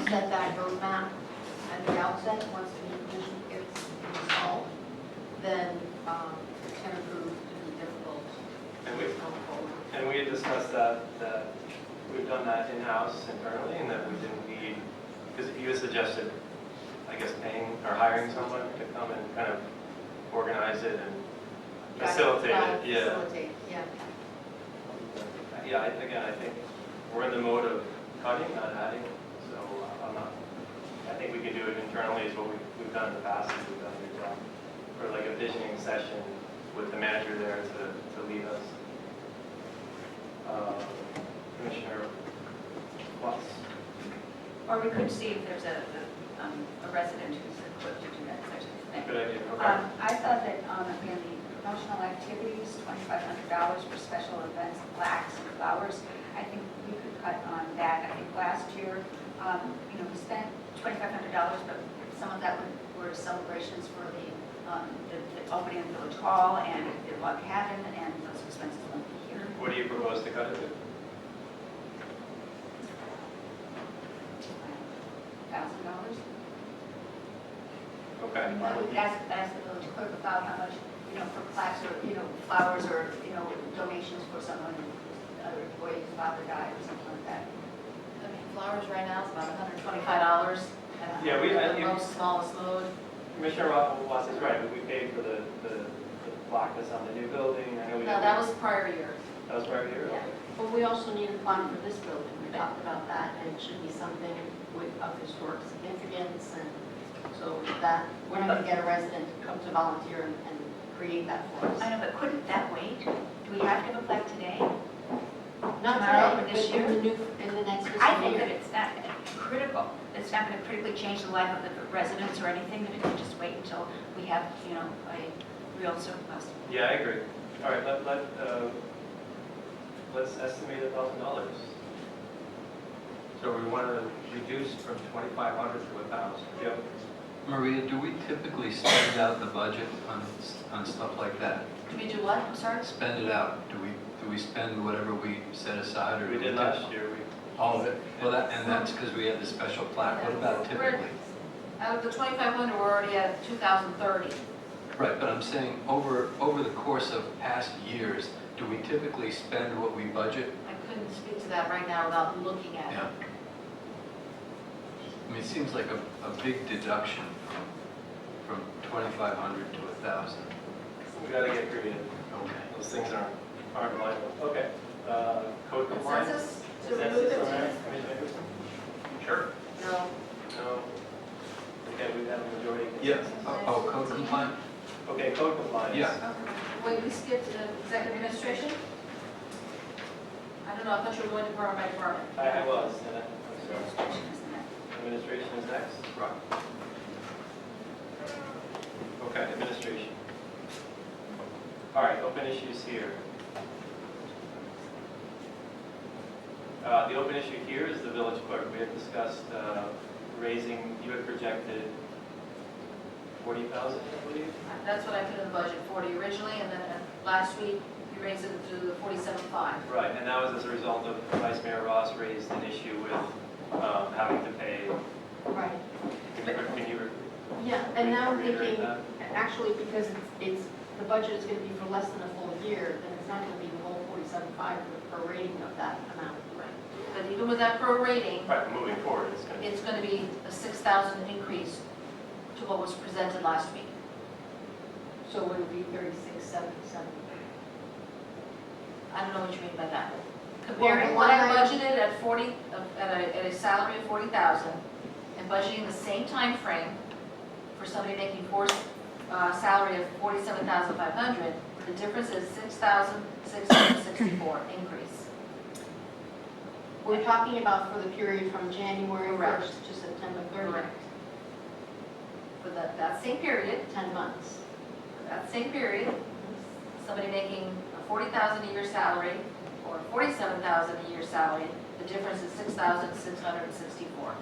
set that roadmap at the outset, once the new commission gets installed, then it's going to prove to be difficult And to come forward. And we had discussed that we've done that in-house internally, and that we didn't need, because you had suggested, I guess, paying or hiring someone to come and kind of organize it and facilitate it. Yeah. Facilitate, yeah. Yeah, I think we're in the mode of cutting, not adding, so I think we can do it internally is what we've done in the past, and we've done a good job. Or like a visioning session with the manager there to lead us. Commissioner Watts? Or we could see if there's a resident who's equipped to do that such a thing. Good idea, okay. I thought that in the promotional activities, $2,500 for special events, plaques and flowers, I think we could cut on that. I think last year, we spent $2,500, but some of that were celebrations for the opening of the village hall and the log cabin, and those expenses won't be here. What do you propose to cut it to? $1,000. Okay. I would ask the village clerk about how much, for plaques or, flowers or, donations for someone, other employee's father died or something like that. I mean, flowers right now is about $125. Yeah, The most smallest mode. Commissioner Watts is right, we paid for the plaque that's on the new building. I know we No, that was prior year. That was prior year? Yeah. But we also need a plan for this building. We talked about that, and it should be something of historic significance, and so that we're not going to get a resident to come to volunteer and create that for us. I know, but couldn't that wait? Do we have to have a plaque today? Not tomorrow, today, this but year? in the next fiscal year. I think that it's not critical. It's not going to critically change the life of the residents or anything, that it can just wait until we have, a real surplus. Yeah, I agree. All right, let's estimate $1,000. So we want to reduce from 2,500 to 1,000. Yep. Maria, do we typically spend out the budget on stuff like that? Do we do what? I'm sorry? Spend it out? Do we spend whatever we set aside, or We do did last year. all of it? Well, that's because we had the special plaque. What about typically? Out of the 2,500, we're already at 2,030. Right, but I'm saying over the course of past years, do we typically spend what we budget? I couldn't speak to that right now without looking at it. Yeah. I mean, it seems like a big deduction from 2,500 to 1,000. We gotta get creative. Okay. Those things aren't viable. Okay. Code compliance? Consensus to remove Consensus it? on that, Commissioner Nicholson? Sure. No. No. Okay, we have a majority. Yeah. consensus. Oh, code compliant? Okay, code compliance. Yeah. Wait, we skipped executive administration? I don't know, I thought you were going department by department. I was, and I'm sorry. Administration, isn't it? Administration is next? Right. Okay, administration. All right, open issues here. The open issue here is the village clerk. We had discussed raising, you had projected 40,000, I believe? That's what I put in the budget, 40 originally, and then last week you raised it to the 47.5. Right, and that was as a result of Vice Mayor Ross raised an issue with having to pay. Right. Can you Yeah, and now I'm reiterate thinking, that? actually, because the budget is going to be for less than a full year, then it's not going to be the whole 47.5 per rating of that amount. But even with that prorating, Right, moving forward, it's going to be. it's going to be a 6,000 increase to what was presented last week. So it would be 36,770. I don't know what you mean by that. Well, Comparing what I one item- budgeted at 40, at a salary of 40,000, and budgeting the same time frame for somebody making salary of 47,500, the difference is 6,664 increase. We're talking about for the period from January Correct. 1st to September 30th. Correct. For that same period, 10 months. that same period, somebody making a 40,000 a year salary or 47,000 a year salary, the difference is 6,664.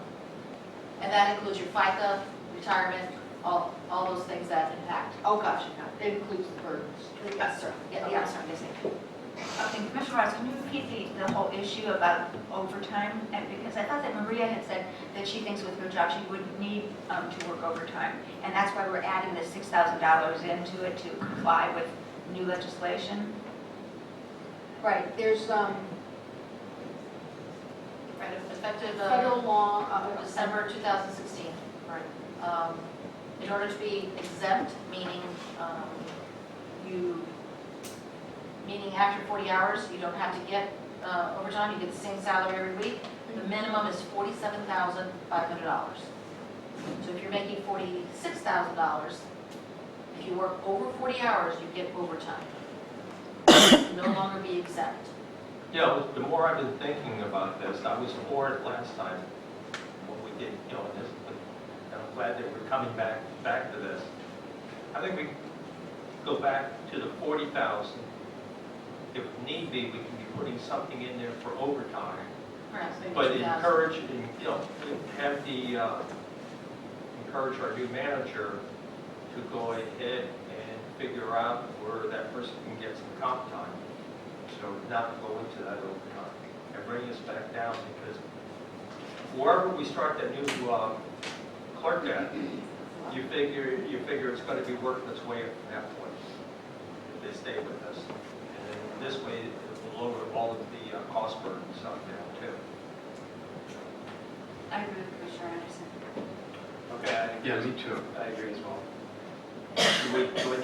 And that includes your FICA, retirement, all those things that impact. Oh, gotcha, it includes the burdens. Yes, sir. Yeah, sorry, yes, sir. Okay, Commissioner Ross, can you repeat the whole issue about overtime? And because I thought that Maria had said that she thinks with her job, she wouldn't need to work overtime. And that's why we're adding the $6,000 into it to comply with new legislation. Right, there's Right, effective federal law, December 2016. right. In order to be exempt, meaning meaning after 40 hours, you don't have to get overtime, you get the same salary every week. The minimum is $47,500. So if you're making $46,000, if you work over 40 hours, you get overtime. You no longer be exempt. Yeah, the more I've been thinking about this, I was for it last time when we did, this, but I'm glad that we're coming back to this. I think we go back to the 40,000. If need be, we can be putting something in there for overtime. Perhaps maybe But 2,000. encourage, encourage our new manager to go ahead and figure out where that person can get some comp time. So not go into that overtime and bring us back down, because wherever we start that new clerk at, you figure it's going to be working its way up from that point if they stay with us. And then this way, it will lower all of the cost burdens up there too. I agree with Commissioner Anderson. Okay, I agree. Yeah, me too. I agree as well. Do I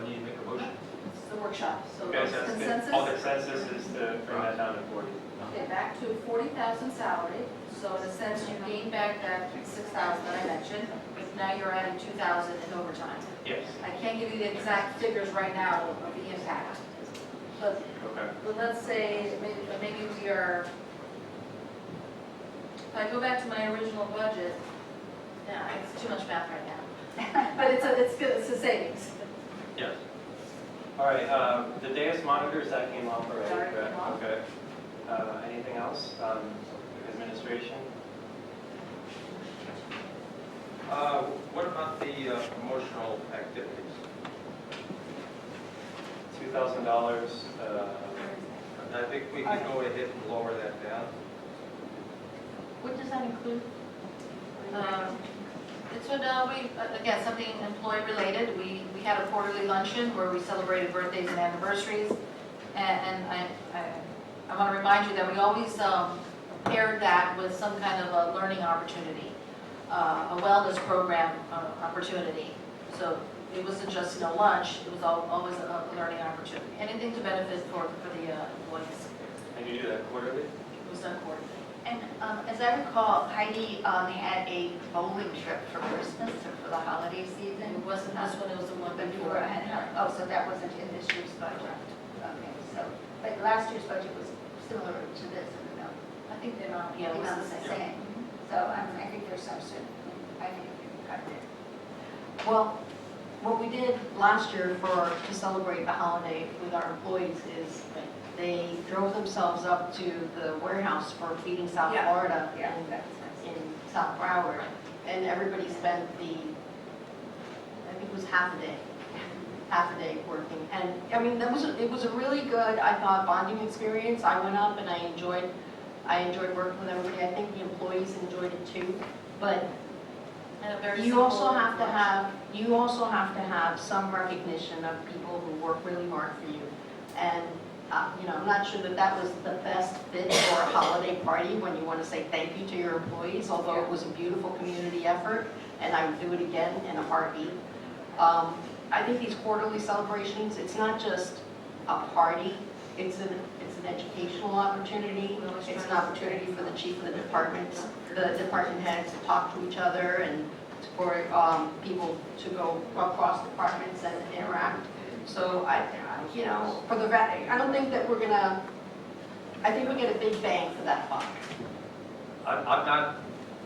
need to make a motion? It's the workshop, so Okay, so consensus? all the consensus is to bring that down to 40. Okay, back to 40,000 salary, so in a sense, you gain back that 6,000 that I mentioned, but now you're adding 2,000 in overtime. Yes. I can't give you the exact figures right now of the impact, but Okay. let's say, maybe we are, if I go back to my original budget, yeah, it's too much math right now, but it's good, it's a savings. Yes. All right, the Deus monitors, that came off already, That already correct? came off. Okay. Anything else? Administration? What about the promotional activities? $2,000. I think we could go ahead and lower that down. What does that include? It's when again, something employee-related. We had a quarterly luncheon where we celebrated birthdays and anniversaries. And I want to remind you that we always paired that with some kind of a learning opportunity, a wellness program opportunity. So it wasn't just, lunch, it was always a learning opportunity. Anything to benefit for the employees. And you do that quarterly? It was done quarterly. And as I recall, Heidi had a bowling trip for Christmas or for the holiday season. It wasn't this one, it was the one before. Oh, so that wasn't in this year's budget? Okay, so, but last year's budget was similar to this, no? I think the amount, yeah, it was the same. So I think there's some certain, I think we can cut it. Well, what we did last year to celebrate the holiday with our employees is they drove themselves up to the warehouse for Feeding South Yeah. Florida Yeah, in that's nice. South Broward. And everybody spent I think it was half a day working. And I mean, it was a really good, I thought, bonding experience. I went up and I enjoyed working with everybody. I think the employees enjoyed it too. But you also have to have some recognition of people who work really hard for you. And I'm not sure that was the best fit for a holiday party when you want to say thank you to your employees, although it was a beautiful community effort, and I would do it again in a heartbeat. I think these quarterly celebrations, it's not just a party, it's an educational opportunity. It's an opportunity for the chief of the department heads to talk to each other, and for people to go across departments and interact. So I don't think that I think we get a big bang for that buck. I'm not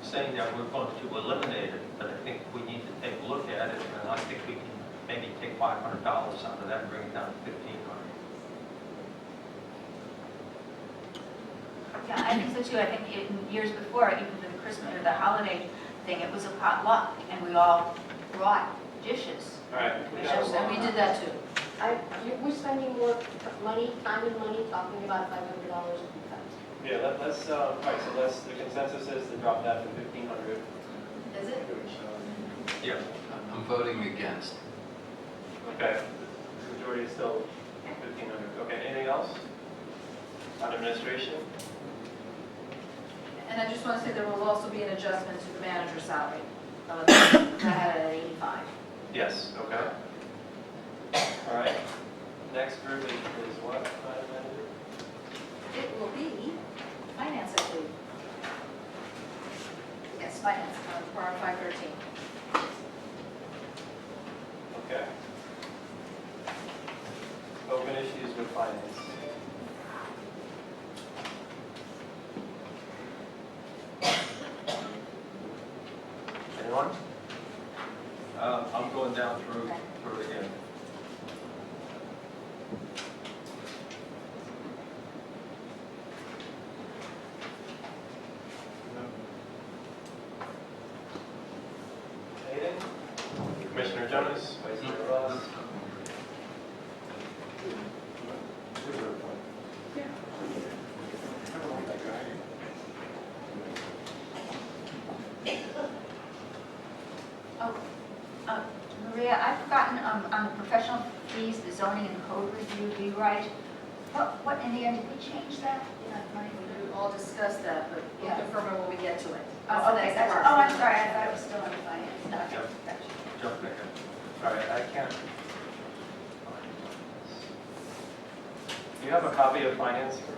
saying that we're going to eliminate it, but I think we need to take a look at it, and I think we can maybe take $500 out of that and bring it down to $1,500. Yeah, I think so too. I think in years before, even the Christmas or the holiday thing, it was a potluck, and we all brought dishes. All right. And we did that too. We're spending more time and money talking about $500 to be cut. Yeah, let's, all right, so the consensus is to drop that to 1,500. Is it? Yeah, I'm voting against. Okay, the majority is still 1,500. Okay, anything else on administration? And I just want to say there will also be an adjustment to the manager's salary. That had it at 85. Yes, okay. All right. Next group is what, Madam Manager? It will be finance, I believe. Yes, finance, for our 513. Okay. Open issues with finance. Anyone? I'm going down through it again. Hayden? Commissioner Jonas, Vice Mayor Ross. Maria, I've forgotten on the professional fees, the zoning and code review rewrite. What in the end, did we change that? We all discussed that, but we'll Yeah. confirm it when we get to it. Oh, okay, That's the next oh, part. I'm sorry, I thought it was still on finance. No, Yep. gotcha. Jump back in. All right, I can't. Do you have a copy of finance for me?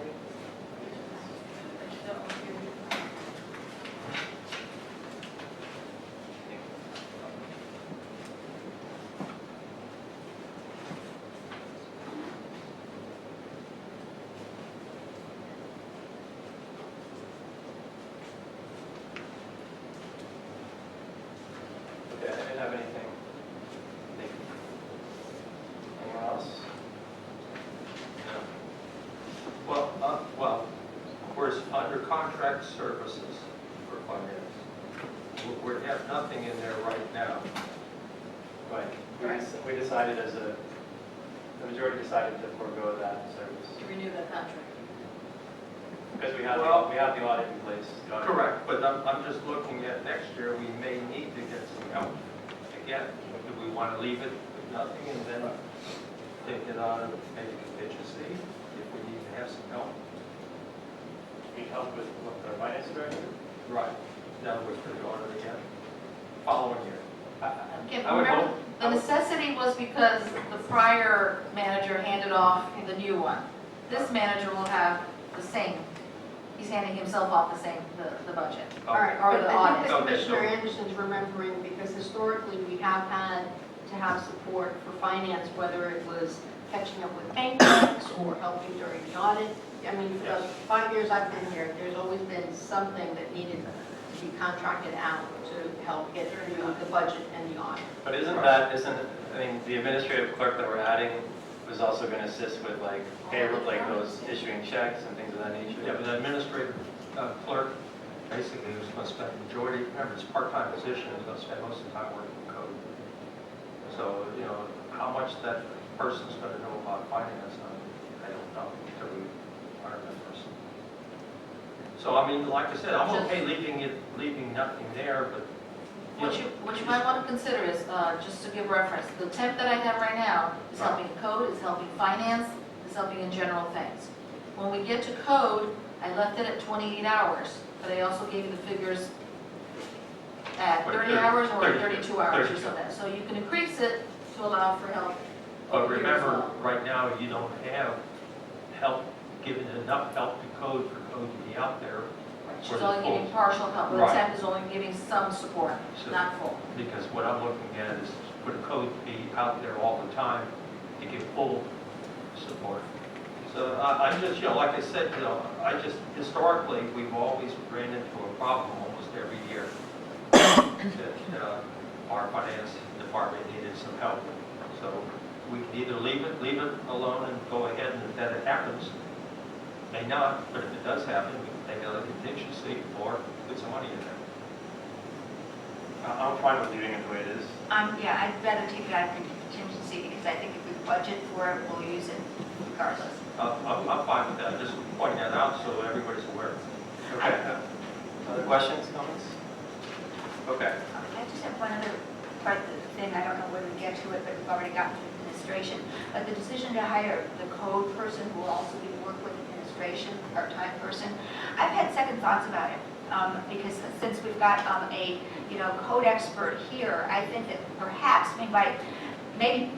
Okay, I didn't have anything. Anyone else? Well, we're under contract services for finance. We have nothing in there right now. Right. We decided the majority decided to forego that service. To renew that contract. Because we have Well- the audit in place. The audit- Correct, but I'm just looking at next year, we may need to get some help. Again, do we want to leave it with nothing and then take it out of maybe contingency if we need to have some help? Need help with the finance director? Right. In other words, for the audit again, following year. Okay, I would remember, hope- the necessity was because the prior manager handed off the new one. This manager will have the same, he's handing himself off the same, the budget. All right, Or but the I audit. think that Okay, Commissioner so- Anderson's remembering, because historically, we have had to have support for finance, whether it was catching up with maintenance or helping during the audit. I mean, for the 5 years I've been here, there's always been something that needed to be contracted out to help get through the budget and the audit. But isn't, I mean, the administrative clerk that we're adding was also going to assist with like payroll, like those issuing checks and things of that nature? Yeah, but the administrative clerk basically was going to spend the majority, remember, it's a part-time position, is going to spend most of the time working in code. So, you know, how much that person's going to know about finance, I don't know, until we hire that person. So, I mean, like I said, I'm okay leaving nothing there, but, What you might want to consider is, just to give reference, the temp that I have right now is helping code, is helping finance, is helping in general things. When we get to code, I left it at 28 hours, but I also gave you the figures at 30 hours or 32 hours or something. So you can increase it to allow for help. but here as remember, well. right now, you don't have help, given enough help to code for code to be out there. She's only giving partial help, the Right. temp is only giving some support, So- not full. Because what I'm looking at is for the code to be out there all the time to give full support. So I'm just, you know, like I said, you know, historically, we've always ran into a problem almost every year. That our finance department needed some help. So we can either leave it alone and go ahead and if that happens, may not, but if it does happen, we can take out a contingency or put some money in there. I'm fine with leaving it the way it is. Yeah, I'd rather take it out of contingency because I think if we budget for it, we'll use it regardless. I'm fine with that, just pointing that out so everybody's aware. Okay. Other questions, comments? Okay. I just have one other part of the thing, I don't know whether we get to it, but we've already gotten to administration. But the decision to hire the code person who will also be work with administration, part-time person, I've had second thoughts about it. Because since we've got a, code expert here, I think that perhaps we might maybe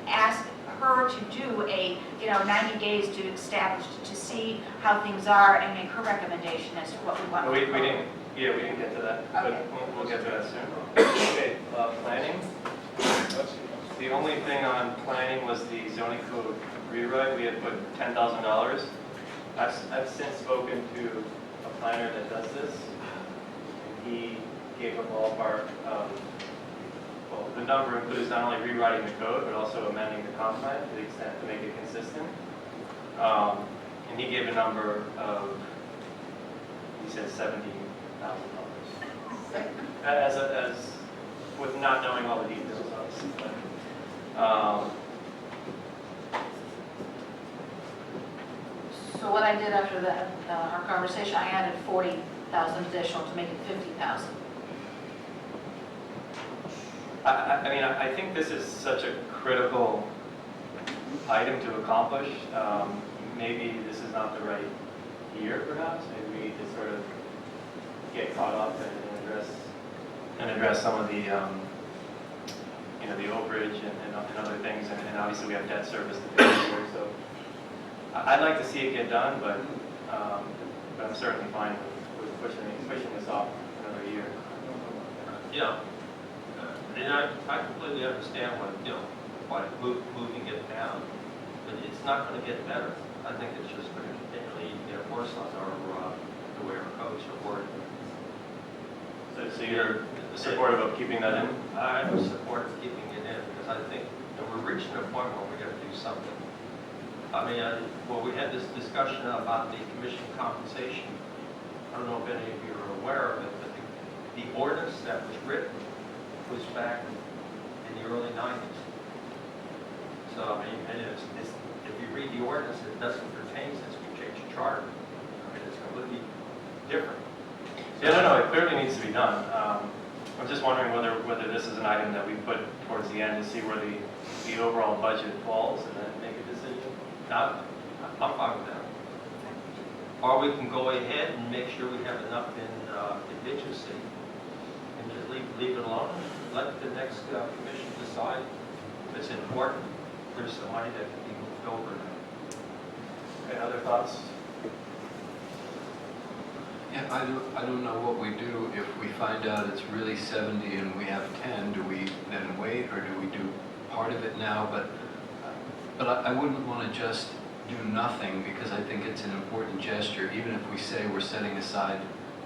ask her to do a, 90 days to establish, to see how things are and make her recommendation as to what we want. We didn't get to that, but Okay. we'll get to that soon. Okay, planning. The only thing on planning was the zoning code rewrite. We had put $10,000. I've since spoken to a planner that does this. And he gave a ballpark, well, the number includes not only rewriting the code, but also amending the comp plan to the extent to make it consistent. And he gave a number of, he said $17,000. As with not knowing all the details, obviously. But, So what I did after that, our conversation, I added 40,000 additional to make it 50,000. I mean, I think this is such a critical item to accomplish. Maybe this is not the right year, perhaps. Maybe we need to sort of get caught up and address some of the, the overage and other things. And obviously, we have debt service to pay here. So I'd like to see it get done, but I'm certainly fine with pushing this off another year. And I completely understand why moving it down, but it's not going to get better. I think it's just going to continually get worse on the way our codes are worded. So you're supportive of keeping that in? I'm supportive of keeping it in because I think we're reaching a point where we got to do something. I mean, we had this discussion about the commission compensation. I don't know if any of you are aware of it, but the ordinance that was written was back in the early 90s. So, I mean, and if you read the ordinance, it doesn't pertain since we changed the charter. I mean, it's completely different. Yeah, no, it clearly needs to be done. I'm just wondering whether this is an item that we put towards the end to see where the overall budget falls and then make a decision. Now, I'm fine with that. Or we can go ahead and make sure we have enough in contingency and just leave it alone. Let the next commission decide if it's important. There's some money that can be moved over. Okay, other thoughts? Yeah, I don't know what we do if we find out it's really 70 and we have 10. Do we then wait, or do we do part of it now? But I wouldn't want to just do nothing, because I think it's an important gesture, even if we say we're setting aside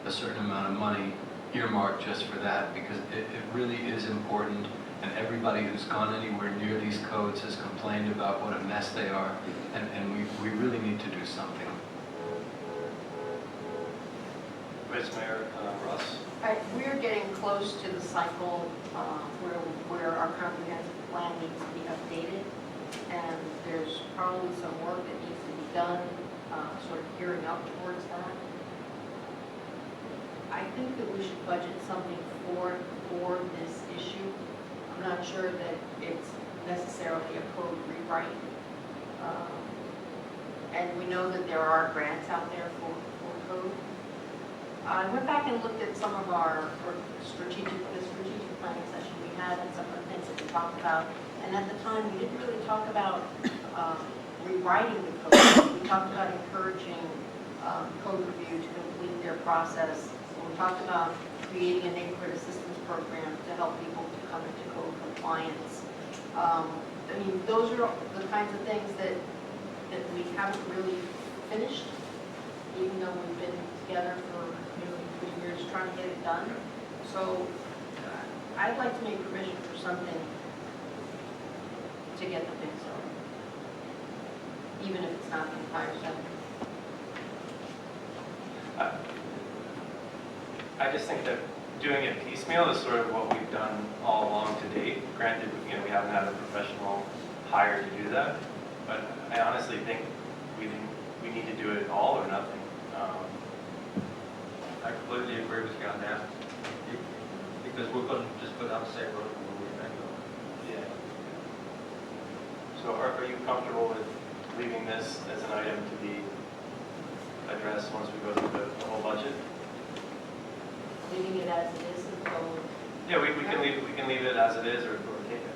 a certain amount of money earmarked just for that, because it really is important, and everybody who's gone anywhere near these codes has complained about what a mess they are, and we really need to do something. Vice Mayor Russ? We're getting close to the cycle where our comprehensive plan needs to be updated, and there's probably some work that needs to be done, sort of gearing up towards that. I think that we should budget something for this issue. I'm not sure that it's necessarily a code rewrite. And we know that there are grants out there for code. I went back and looked at some of our strategic planning session we had and some of the things that we talked about. And at the time, we didn't really talk about rewriting the code. We talked about encouraging code review to complete their process. We talked about creating a neighborhood assistance program to help people to come into code compliance. I mean, those are the kinds of things that we haven't really finished, even though we've been together for nearly 3 years trying to get it done. So I'd like to make provision for something to get the thing started, even if it's not the entire center. I just think that doing it piecemeal is sort of what we've done all along to date. Granted, we haven't had a professional hire to do that, but I honestly think we need to do it all or nothing. I completely agree with you on that. Because we're going to just put out the same road where we've been going. Yeah. So are you comfortable with leaving this as an item to be addressed once we go through the whole budget? Leaving it as it is until... Yeah, we can leave it as it is or take it.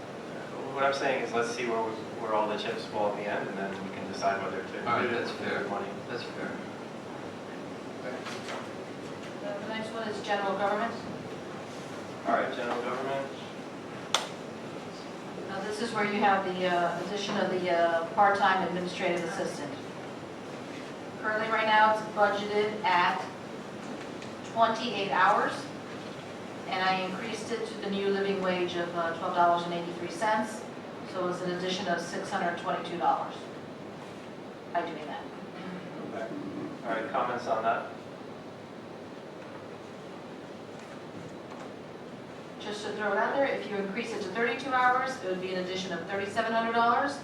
What I'm saying is let's see where all the chips fall at the end, and then we can decide whether to All right, include it that's with fair. money. That's fair. The next one is general government. All right, general government. Now, this is where you have the addition of the part-time administrative assistant. Currently, right now, it's budgeted at 28 hours, and I increased it to the new living wage of $12.83, so it's an addition of $622 by doing that. Okay. All right, comments on that? Just to throw it out there, if you increase it to 32 hours, it would be an addition of $3,700.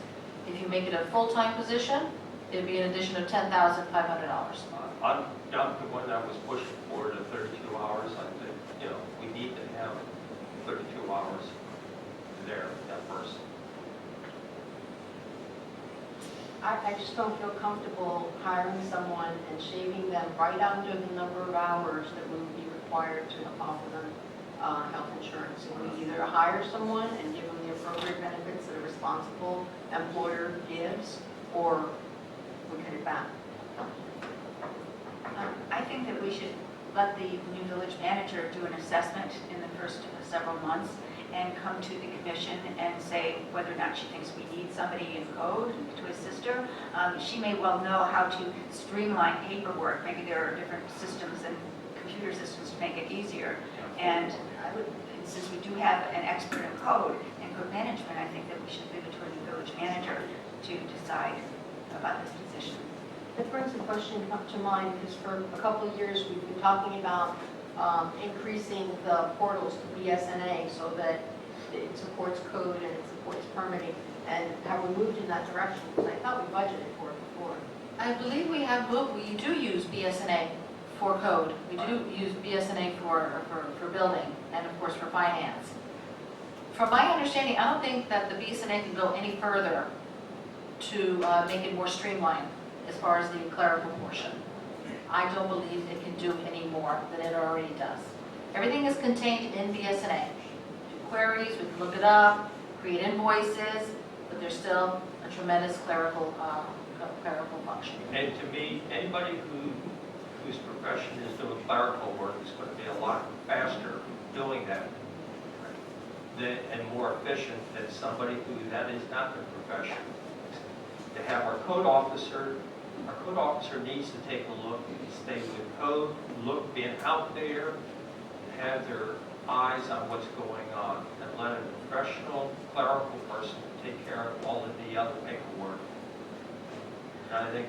If you make it a full-time position, it would be an addition of $10,500. I'm the one that was pushing for the 32 hours. I think, we need to have 32 hours there, that person. I just don't feel comfortable hiring someone and shaving them right under the number of hours that we would be required to offer them health insurance. So we either hire someone and give them the appropriate benefits that a responsible employer gives, or we cut it back. I think that we should let the new village manager do an assessment in the first several months and come to the commission and say whether or not she thinks we need somebody in code to assist her. She may well know how to streamline paperwork. Maybe there are different systems and computer systems to make it easier. And since we do have an expert in code and code management, I think that we should leave it to the village manager to decide about this position. That brings a question up to mind, because for a couple of years, we've been talking about increasing the portals to BSNA so that it supports code and it supports permitting. And have we moved in that direction? Because I thought we budgeted for it before. I believe we do use BSNA for code. We do use BSNA for building and of course for finance. From my understanding, I don't think that the BSNA can go any further to make it more streamlined as far as the clerical portion. I don't believe it can do any more than it already does. Everything is contained in BSNA. Do queries, we can look it up, create invoices, but there's still a tremendous clerical function. And to me, anybody whose profession is doing clerical work is going to be a lot faster doing that and more efficient than somebody who that is not their profession. To have our code officer needs to take a look, stay with code, look, being out there, and have their eyes on what's going on, and let a professional clerical person take care of all of the other paperwork. And I think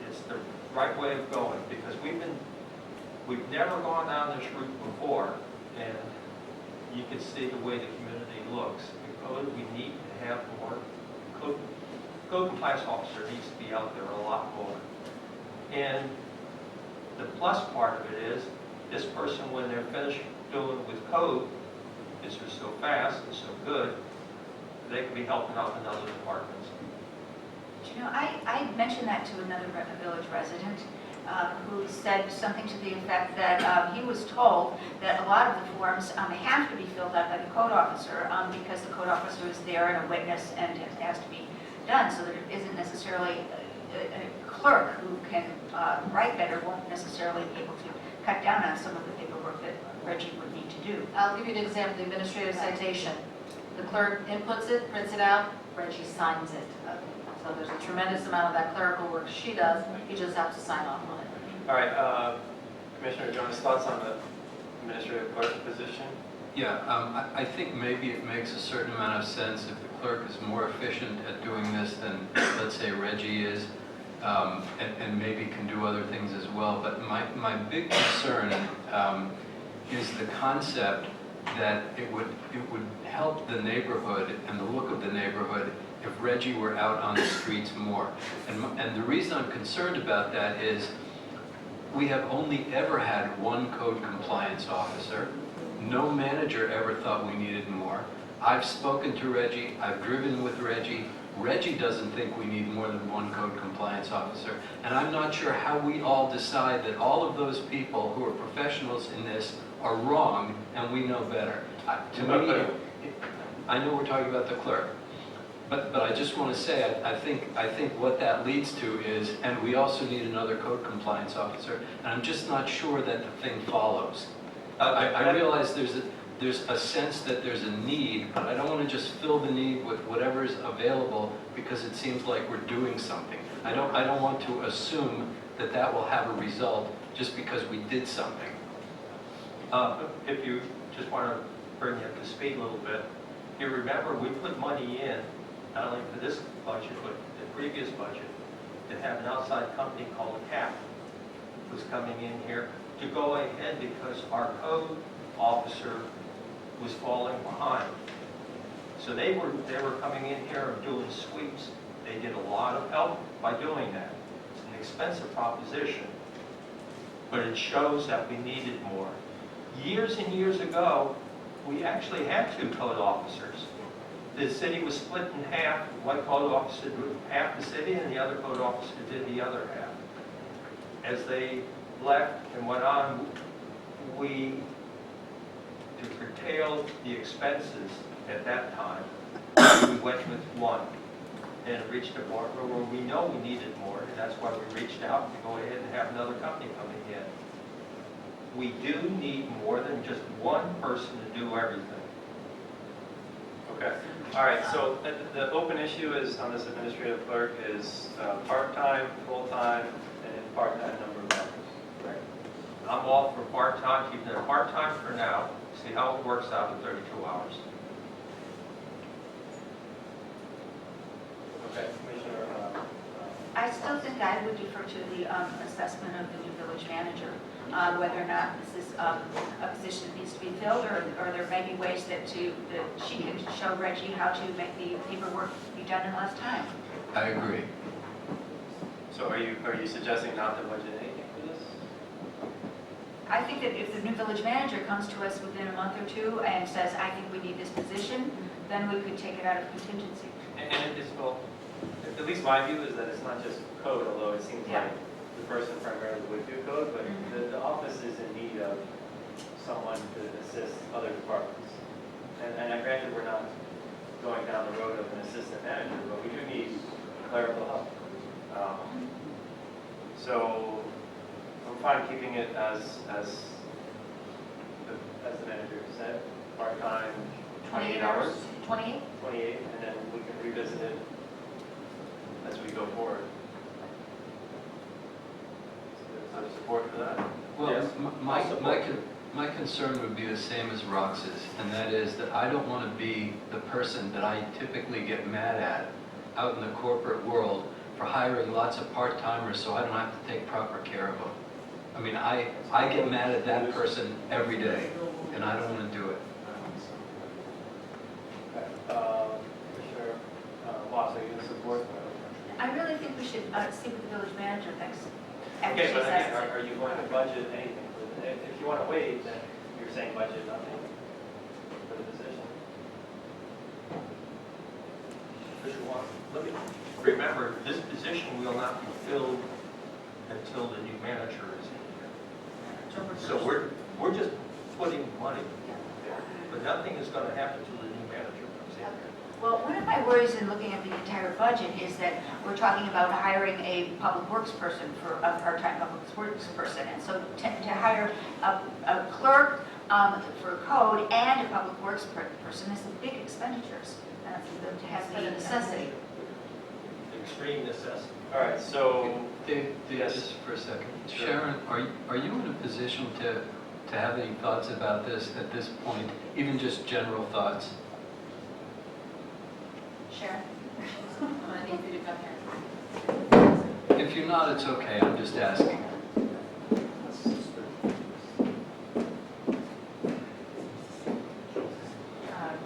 it's the right way of going, because we've never gone down this route before, and you can see the way the community looks. In code, we need to have more code compliance officer needs to be out there a lot more. And the plus part of it is, this person, when they're finished doing with code, because they're so fast and so good, they can be helping out in other departments. You know, I mentioned that to another village resident who said something to the effect that he was told that a lot of the forms have to be filled out by the code officer because the code officer is there and a witness and it has to be done, so there isn't necessarily a clerk who can write better, won't necessarily be able to cut down on some of the paperwork that Reggie would need to do. I'll give you an example, the administrative citation. The clerk inputs it, prints it out, Reggie signs it. So there's a tremendous amount of that clerical work she does, he just has to sign off on it. All right, Commissioner Jonas, thoughts on the administrative clerk position? Yeah, I think maybe it makes a certain amount of sense if the clerk is more efficient at doing this than, let's say, Reggie is, and maybe can do other things as well. But my big concern is the concept that it would help the neighborhood and the look of the neighborhood if Reggie were out on the streets more. And the reason I'm concerned about that is we have only ever had one code compliance officer. No manager ever thought we needed more. I've spoken to Reggie, I've driven with Reggie. Reggie doesn't think we need more than one code compliance officer. And I'm not sure how we all decide that all of those people who are professionals in this are wrong and we know better. To me, I know we're talking about the clerk, but I just want to say, I think what that leads to is, and we also need another code compliance officer, and I'm just not sure that the thing follows. I realize there's a sense that there's a need, but I don't want to just fill the need with whatever is available because it seems like we're doing something. I don't want to assume that that will have a result just because we did something. If you just want to bring you up to speed a little bit, you remember we put money in, not only for this budget, but the previous budget, to have an outside company called CAP was coming in here to go ahead because our code officer was falling behind. So they were coming in here and doing sweeps. They did a lot of help by doing that. It's an expensive proposition, but it shows that we needed more. Years and years ago, we actually had two code officers. The city was split in half. One code officer did half the city and the other code officer did the other half. As they left and went on, to curtail the expenses at that time, we went with one. And it reached a point where we know we needed more, and that's why we reached out to go ahead and have another company coming in. We do need more than just one person to do everything. Okay. All right, so the open issue is on this administrative clerk is part-time, full-time, and part-time number of hours. Right. I'm all for part-time, keeping it part-time for now, see how it works out in 32 hours. Okay, Commissioner. I still think I would defer to the assessment of the new village manager, whether or not this is a position that needs to be filled, or there may be ways that she can show Reggie how to make the paperwork be done in less time. I agree. So are you suggesting not to budget anything for this? I think that if the new village manager comes to us within a month or two and says, I think we need this position, then we could take it out of contingency. And it is, well, at least my view is that it's not just code, although it seems Yeah. like the person primarily would do code, but the office is in need of someone to assist other departments. And I granted we're not going down the road of an assistant manager, but we do need clerical help. So I'm fine keeping it as the manager said, part-time, 28 hours. 28? 28, and then we can revisit it as we go forward. Is there support for that? Well, Yes, my concern would be the same as Rox's, and that is that I don't want to be the person that I typically get mad at out in the corporate world for hiring lots of part-timers so I don't have to take proper care of them. I mean, I get mad at that person every day, and I don't want to do it. Commissioner Watts, are you in support? I really think we should see what the village manager thinks. after Okay, she but again, assesses it. are you going to budget anything? If you want to wait, then you're saying budget nothing for the position. Official one. Let me remember, this position will not be filled until the new manager is in here. So we're just putting money there, but nothing is going to happen until the new manager comes in. Well, one of my worries in looking at the entire budget is that we're talking about hiring a public works person for a part-time public works person. And so to hire a clerk for code and a public works person is a big expenditures. To have the necessity. Extreme necessity. All right, so, Dave, Yes. just for a second. Sure. Sharon, are you in a position to have any thoughts about this at this point, even just general thoughts? Sharon? I need you to come here. If you're not, it's okay, I'm just asking.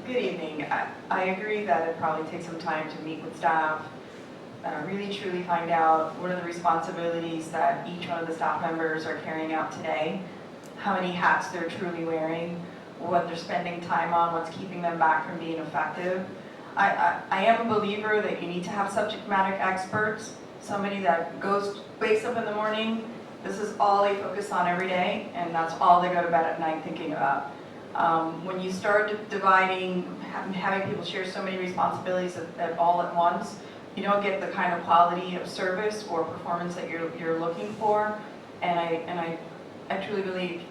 Good evening. I agree that it probably takes some time to meet with staff, really truly find out what are the responsibilities that each one of the staff members are carrying out today, how many hats they're truly wearing, what they're spending time on, what's keeping them back from being effective. I am a believer that you need to have subject matter experts, somebody that wakes up in the morning, this is all they focus on every day, and that's all they go to bed at night thinking about. When you start dividing, having people share so many responsibilities all at once, you don't get the kind of quality of service or performance that you're looking for. And I truly believe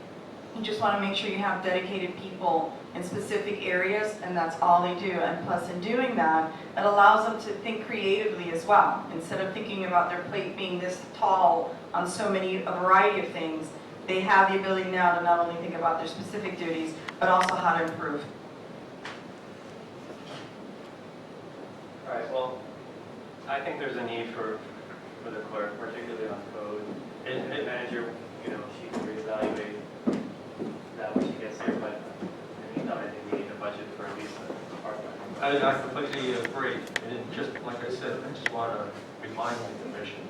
you just want to make sure you have dedicated people in specific areas, and that's all they do. And plus, in doing that, it allows them to think creatively as well. Instead of thinking about their plate being this tall on a variety of things, they have the ability now to not only think about their specific duties, but also how to improve. all right, well, I think there's a need for the clerk, particularly on code. And the manager, she can reevaluate that when she gets here, but in the meantime, I think we need a budget for at least a part-time. I completely agree. And just like I said, I just want to remind the commission.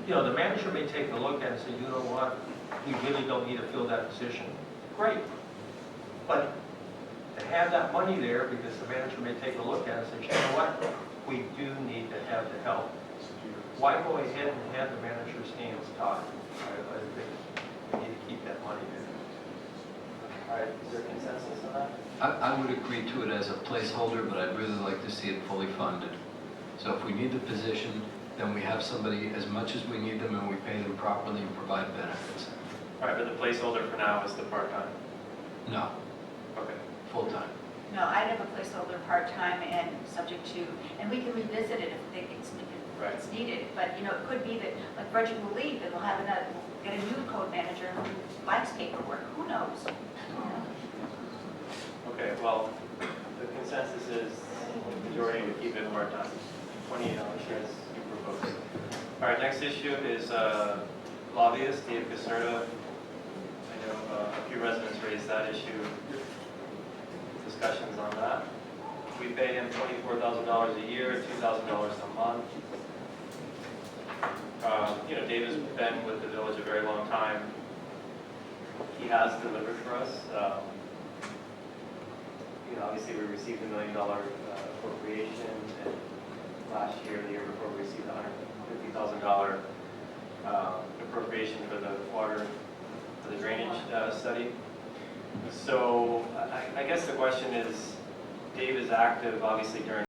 The manager may take a look at it and say, you know what, we really don't need to fill that position. Great. But to have that money there, because the manager may take a look at it and say, you know what, we do need to have the help. Why go ahead and have the manager's hands tied? I think we need to keep that money there. All right, is there consensus on that? I would agree to it as a placeholder, but I'd really like to see it fully funded. So if we need the position, then we have somebody as much as we need them and we pay them properly and provide benefits. All right, but the placeholder for now is the part-time. No, Okay. full-time. No, I'd have a placeholder part-time and subject to, and we can revisit it if we think it's needed. But, it could be that, like, Bridget will leave and we'll get a new code manager who likes paperwork. Who knows? Okay, well, the consensus is the majority would keep it part-time, 28 hours as you propose. All right, next issue is lobbyist, Dave Caserta. I know a few residents raised that issue, discussions on that. We pay him $24,000 a year, $2,000 a month. Dave has been with the village a very long time. he has delivered for us. Obviously, we received $1 million appropriation, and last year, the year before, we received $150,000 appropriation for the drainage study. So I guess the question is, Dave is active, obviously, during